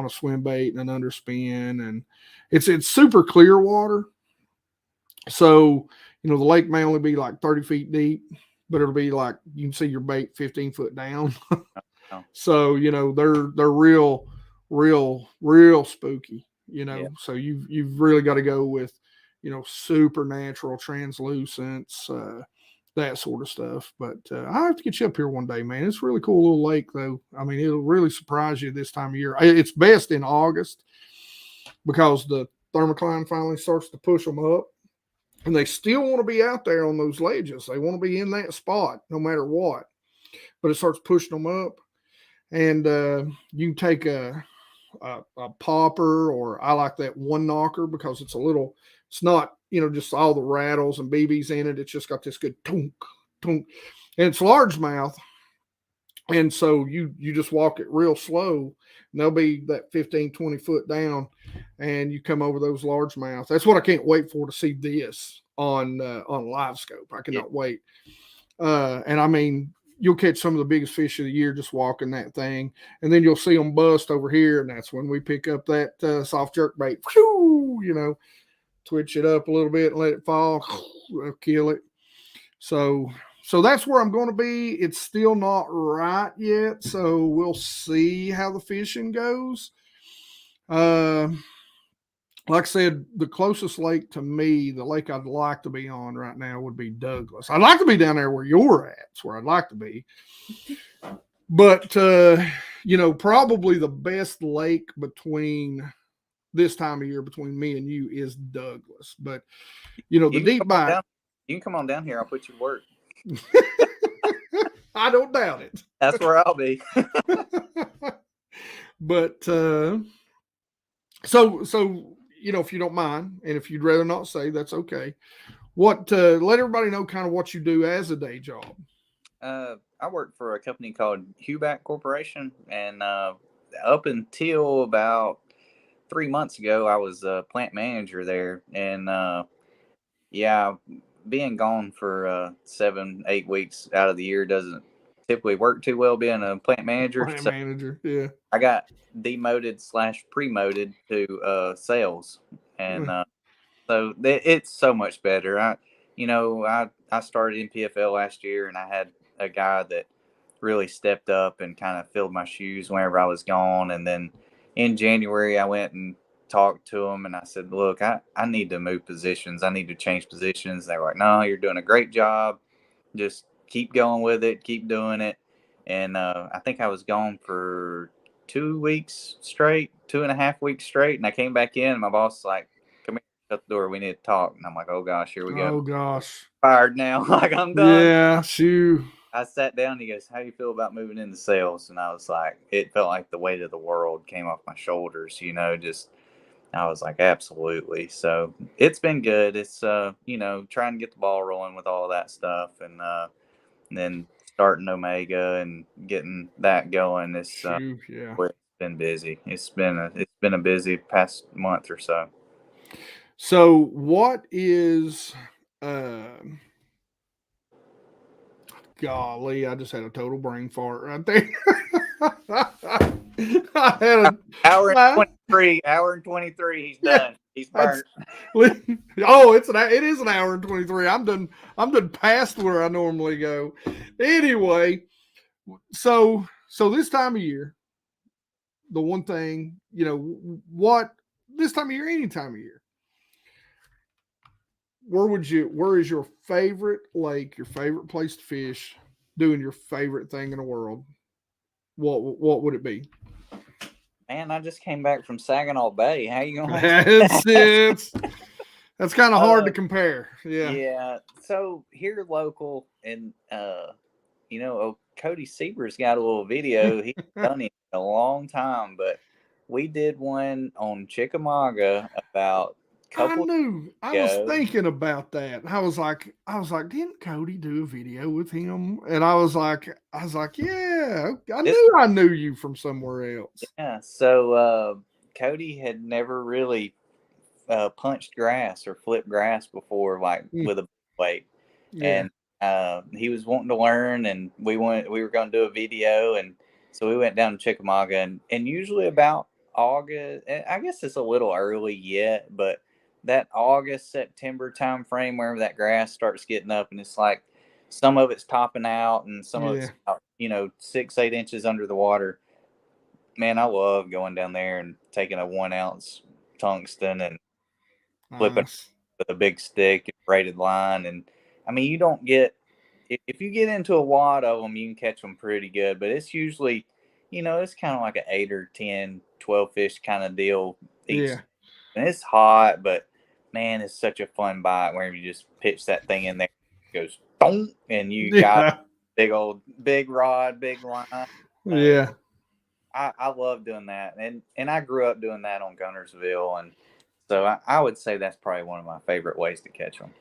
a swim bait and an underspin, and it's super clear water. So, the lake may only be like 30 feet deep, but it'll be like you can see your bait 15 foot down. So, they're real spooky, Yeah. So you've really got to go with, supernatural translucence, that sort of stuff. But I have to get you up here one day, man. It's a really cool little lake, though. I mean, it'll really surprise you this time of year. It's best in August because the thermocline finally starts to push them up, and they still want to be out there on those ledges. They want to be in that spot no matter what, but it starts pushing them up, and you can take a popper, or I like that one knocker because it's not, just all the rattles and BBs in it. It's just got this good tunk, tunk, and it's largemouth. And so you just walk it real slow, and they'll be that 15, 20 foot down, and you come over those largemouth. That's what I can't wait for, to see this on live scope. I cannot wait. And I mean, you'll catch some of the biggest fish of the year just walking that thing, and then you'll see them bust over here, and that's when we pick up that soft jerk bait. Whew, twitch it up a little bit and let it fall, kill it. So that's where I'm going to be. It's still not right yet, so we'll see how the fishing goes. Like I said, the closest lake to me, the lake I'd like to be on right now, would be Douglas. I'd like to be down there where you're at. It's where I'd like to be. But, probably the best lake between this time of year between me and you is Douglas. But, the deep bite. You can come on down here. I'll put you to work. I don't doubt it. That's where I'll be. But, so if you don't mind, and if you'd rather not say, that's okay. Let everybody know kind of what you do as a day job. I work for a company called Huback Corporation, and up until about 3 months ago, I was a plant manager there. And being gone for 7-8 weeks out of the year doesn't typically work too well being a plant manager. Yeah. I got demoted / promoted to sales, and so it's so much better. I started NPFL last year, and I had a guy that really stepped up and kind of filled my shoes whenever I was gone. And then in January, I went and talked to him, and I said, look, I need to move positions. I need to change positions. They were like, no, you're doing a great job. Just keep going with it. Keep doing it. And I think I was gone for 2 weeks straight, 2.5 weeks straight. And I came back in, and my boss was like, come here, shut the door. We need to talk. And I'm like, oh, gosh, here we go. Oh, gosh. Fired now. Like, I'm done. Yeah, shoo. I sat down, and he goes, how do you feel about moving into sales? And I was like, it felt like the weight of the world came off my shoulders, I was like, absolutely. So it's been good. It's, trying to get the ball rolling with all of that stuff, and then starting Omega and getting that going. It's been busy. It's been a busy past month or so. So what is, golly, I just had a total brain fart right there. I had an hour and 23. He's done. He's burnt. Oh, it is an hour and 23. I'm done past where I normally go. Anyway, so this time of year, the one thing, this time of year, any time of year, where is your favorite lake, your favorite place to fish, doing your favorite thing in the world? What would it be? Man, I just came back from Saginaw Bay. How you gonna That's it. That's kind of hard to compare. Yeah. Yeah. So here local, and Cody Sieber's got a little video. He's done it in a long time, but we did one on Chickamauga about a couple I was thinking about that. I was like, didn't Cody do a video with him? And I was like, yeah, I knew you from somewhere else. Yeah. So Cody had never really punched grass or flipped grass before, like with a weight. Yeah. And he was wanting to learn, and we were going to do a video, and so we went down to Chickamauga, and usually about August, I guess it's a little early yet, but that August, September time frame, wherever that grass starts getting up, and it's like some of it's topping out and some of it's out, 6-8 inches under the water. Man, I love going down there and taking a 1 ounce tungsten and flipping with a big stick and braided line. And I mean, you don't get, if you get into a wad of them, you can catch them pretty good, but it's usually, it's kind of like an 8 or 10, 12 fish kind of deal. Yeah. And it's hot, but man, it's such a fun bite where you just pitch that thing in there, it goes thunk, and you got big rod, big line. Yeah. I love doing that. And I grew up doing that on Gunnersville. And so I would say that's probably one of my favorite ways to catch them.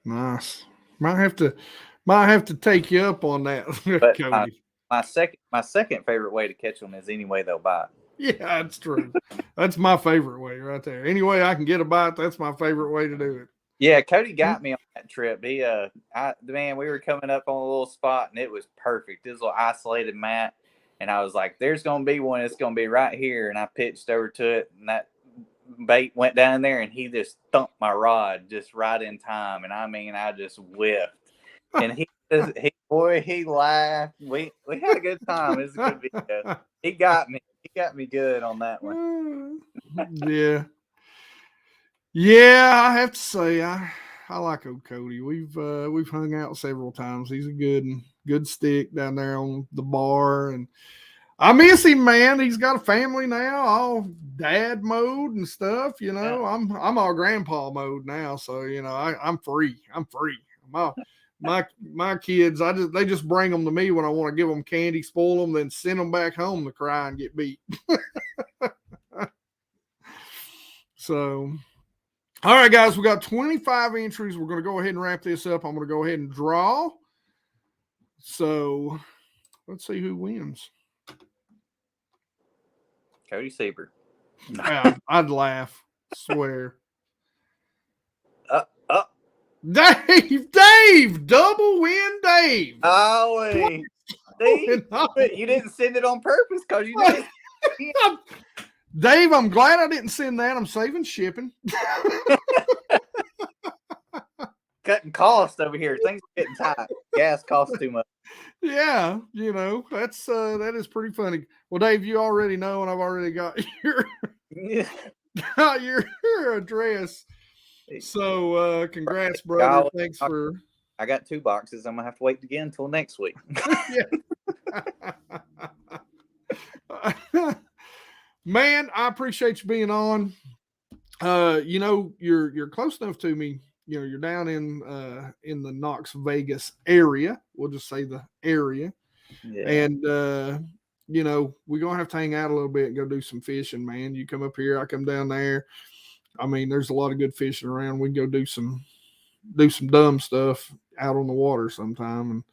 Nice. Might have to take you up on that, but Cody. My second favorite way to catch them is any way they'll bite. Yeah, that's true. That's my favorite way right there. Any way I can get a bite, that's my favorite way to do it. Yeah, Cody got me on that trip. We were coming up on a little spot, and it was perfect. This little isolated mat, and I was like, "There's gonna be one. It's gonna be right here." And I pitched over to it, and that bait went down there, and he just thumped my rod just right in time. And I mean, I just whiffed, and he laughed. We had a good time. It was a good video. He got me good on that one. Yeah. Yeah, I have to say I like old Cody. We've hung out several times. He's a good stick down there on the bar, and I miss him, man. He's got a family now, all dad mode and stuff. Yeah. I'm all grandpa mode now, so I'm free. My kids, they just bring them to me when I want to give them candy, spoil them, then send them back home to cry and get beat. So, all right, guys, we got 25 entries. We're going to go ahead and wrap this up. I'm going to go ahead and draw. So, let's see who wins. Cody Sieber. I'd laugh. Swear. Dave, double win, Dave. Oh, Dave, you didn't send it on purpose because you didn't. Dave, I'm glad I didn't send that. I'm saving shipping. Cutting costs over here. Things are getting tight. Gas costs too much. Yeah, that is pretty funny. Well, Dave, you already know, and I've already got your address. So, congrats, brother. Thanks for. I got 2 boxes. I'm gonna have to wait again until next week. Man, I appreciate you being on. You're close enough to me. You're down in the Knox Vegas area. We'll just say the area. Yeah. And we're gonna have to hang out a little bit and go do some fishing, man. You come up here, I come down there. I mean, there's a lot of good fishing around. We can go do some dumb stuff out on the water sometime,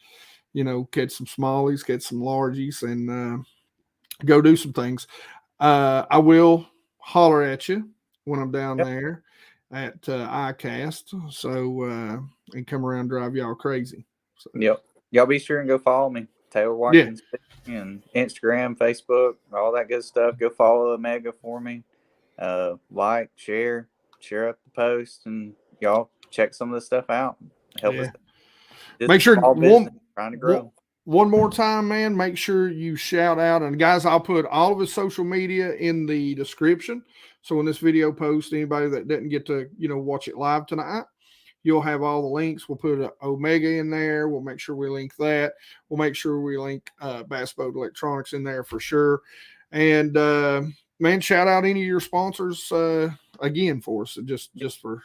and catch some smallies, catch some largies, and go do some things. I will holler at you when I'm down there at iCast, so and come around and drive y'all crazy. So. Yep, y'all be sure and go follow me, Taylor Watkins, and Instagram, Facebook, all that good stuff. Go follow Omega for me. Like, share up the post, and y'all check some of the stuff out. Help us. Make sure trying to grow. One more time, man, make sure you shout out. And guys, I'll put all of his social media in the description. So when this video posts, anybody that didn't get to, watch it live tonight, You'll have all the links. We'll put Omega in there. We'll make sure we link that. We'll make sure we link Bass Boat Electronics in there for sure. And man, shout out any of your sponsors again for us, just for.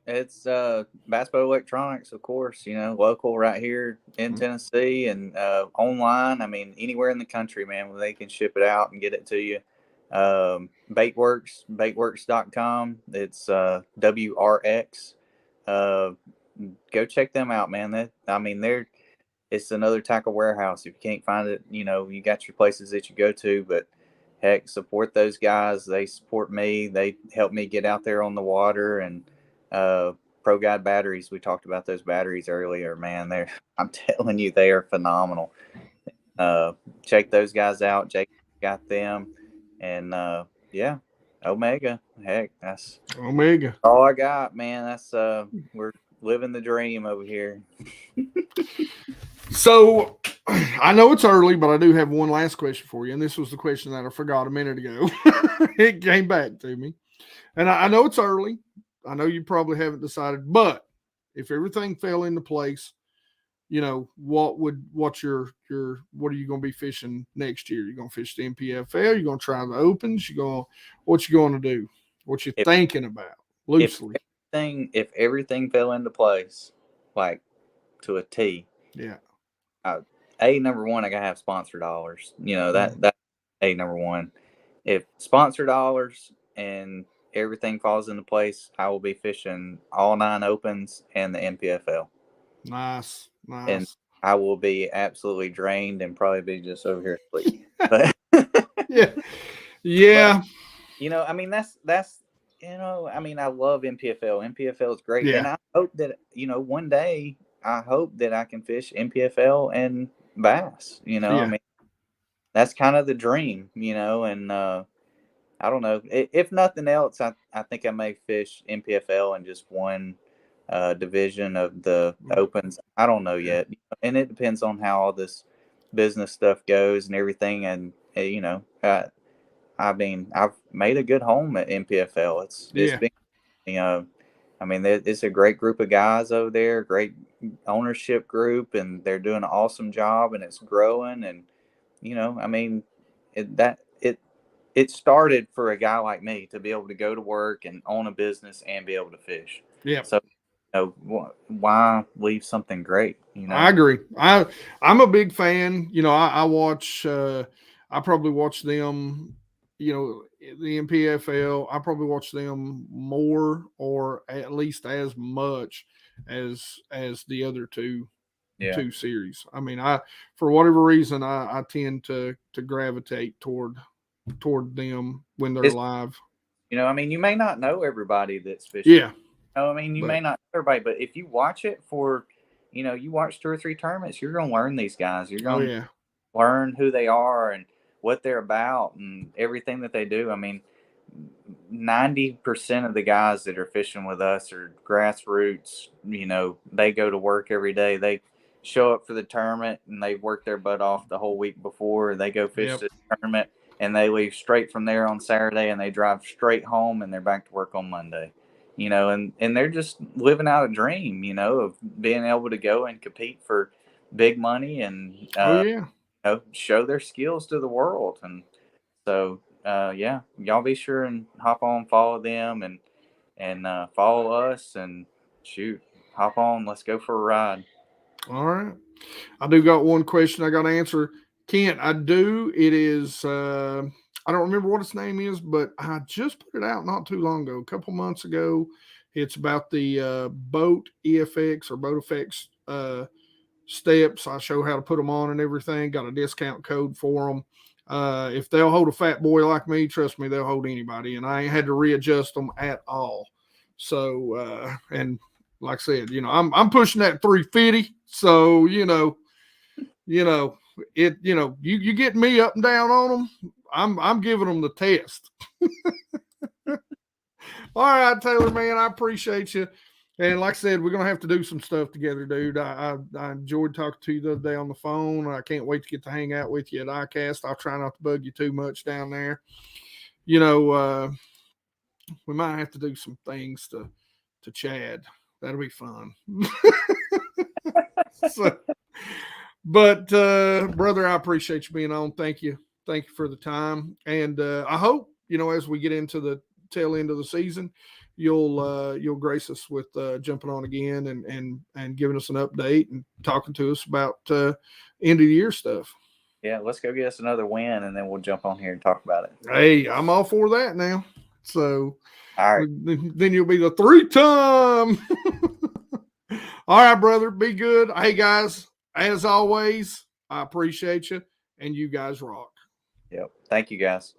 It's Bass Boat Electronics, of course, local right here in Tennessee, and online. I mean, anywhere in the country, man, where they can ship it out and get it to you. Baitworks.com. It's WRX. Go check them out, man. It's another tackle warehouse. If you can't find it, you got your places that you go to, but heck, support those guys. They support me. They help me get out there on the water. And Pro Guide batteries. We talked about those batteries earlier, man. I'm telling you, they are phenomenal. Check those guys out. Jake got them. And yeah, Omega. Heck, that's Omega. all I got, man. That's we're living the dream over here. So I know it's early, but I do have one last question for you. And this was the question that I forgot a minute ago. It came back to me. And I know it's early. I know you probably haven't decided, but if everything fell into place, what are you going to be fishing next year? You're going to fish the NPFL? You're going to try the opens? What you going to do? What you thinking about loosely? If everything fell into place, like to a T. Yeah. Number one, I gotta have sponsor dollars. That's number one. If sponsor dollars and everything falls into place, I will be fishing all 9 opens and the NPFL. Nice. And I will be absolutely drained and probably be just over here asleep. But yeah. But, that's I love NPFL. NPFL is great, yeah. and I hope that one day I hope that I can fish NPFL and bass. That's kind of the dream. And I don't know. If nothing else, I think I may fish NPFL in just one division of the opens. I don't know yet, and it depends on how all this business stuff goes and everything. And I've made a good home at NPFL. It's been, it's a great group of guys over there, great ownership group, and they're doing an awesome job, and it's growing. And it started for a guy like me to be able to go to work and own a business and be able to fish. Yeah. So, why leave something great? I agree. I'm a big fan. I watch. I probably watch them. The NPFL. I probably watch them more, or at least as much as the other two series. I mean, for whatever reason, I tend to gravitate toward them when they're live. You may not know everybody that's fishing. Yeah. You may not know everybody, but if you watch it for, you watch 2 or 3 tournaments, you're going to learn these guys. You're going to learn who they are and what they're about and everything that they do. 90% of the guys that are fishing with us are grassroots. They go to work every day. They show up for the tournament and they work their butt off the whole week before. They go fish the tournament and they leave straight from there on Saturday and they drive straight home and they're back to work on Monday. And they're just living out a dream, of being able to go and compete for big money and show their skills to the world. And so y'all be sure and hop on, follow them and follow us and hop on, let's go for a ride. All right. I do got one question I got to answer. Kent, I do. It is, I don't remember what its name is, but I just put it out not too long ago, a couple months ago. It's about the boat EFX or boat effects steps. I show how to put them on and everything. Got a discount code for them. If they'll hold a fat boy like me, trust me, they'll hold anybody. And I ain't had to readjust them at all. So, and like I said, I'm pushing that 350. So, you get me up and down on them. I'm giving them the test. All right, Taylor, man, I appreciate you. And like I said, we're going to have to do some stuff together, dude. I enjoyed talking to you the other day on the phone. I can't wait to get to hang out with you at ICAST. I'll try not to bug you too much down there. We might have to do some things to Chad That'll be fun. So, but brother, I appreciate you being on. Thank you for the time, and I hope as we get into the tail end of the season, you'll grace us with jumping on again and giving us an update and talking to us about end of the year stuff. Yeah, let's go get us another win, and then we'll jump on here and talk about it. Hey, I'm all for that now. So, all right, then you'll be the 3-time. All right, brother, be good. Hey, guys, as always, I appreciate you, and you guys rock. Yep. Thank you, guys.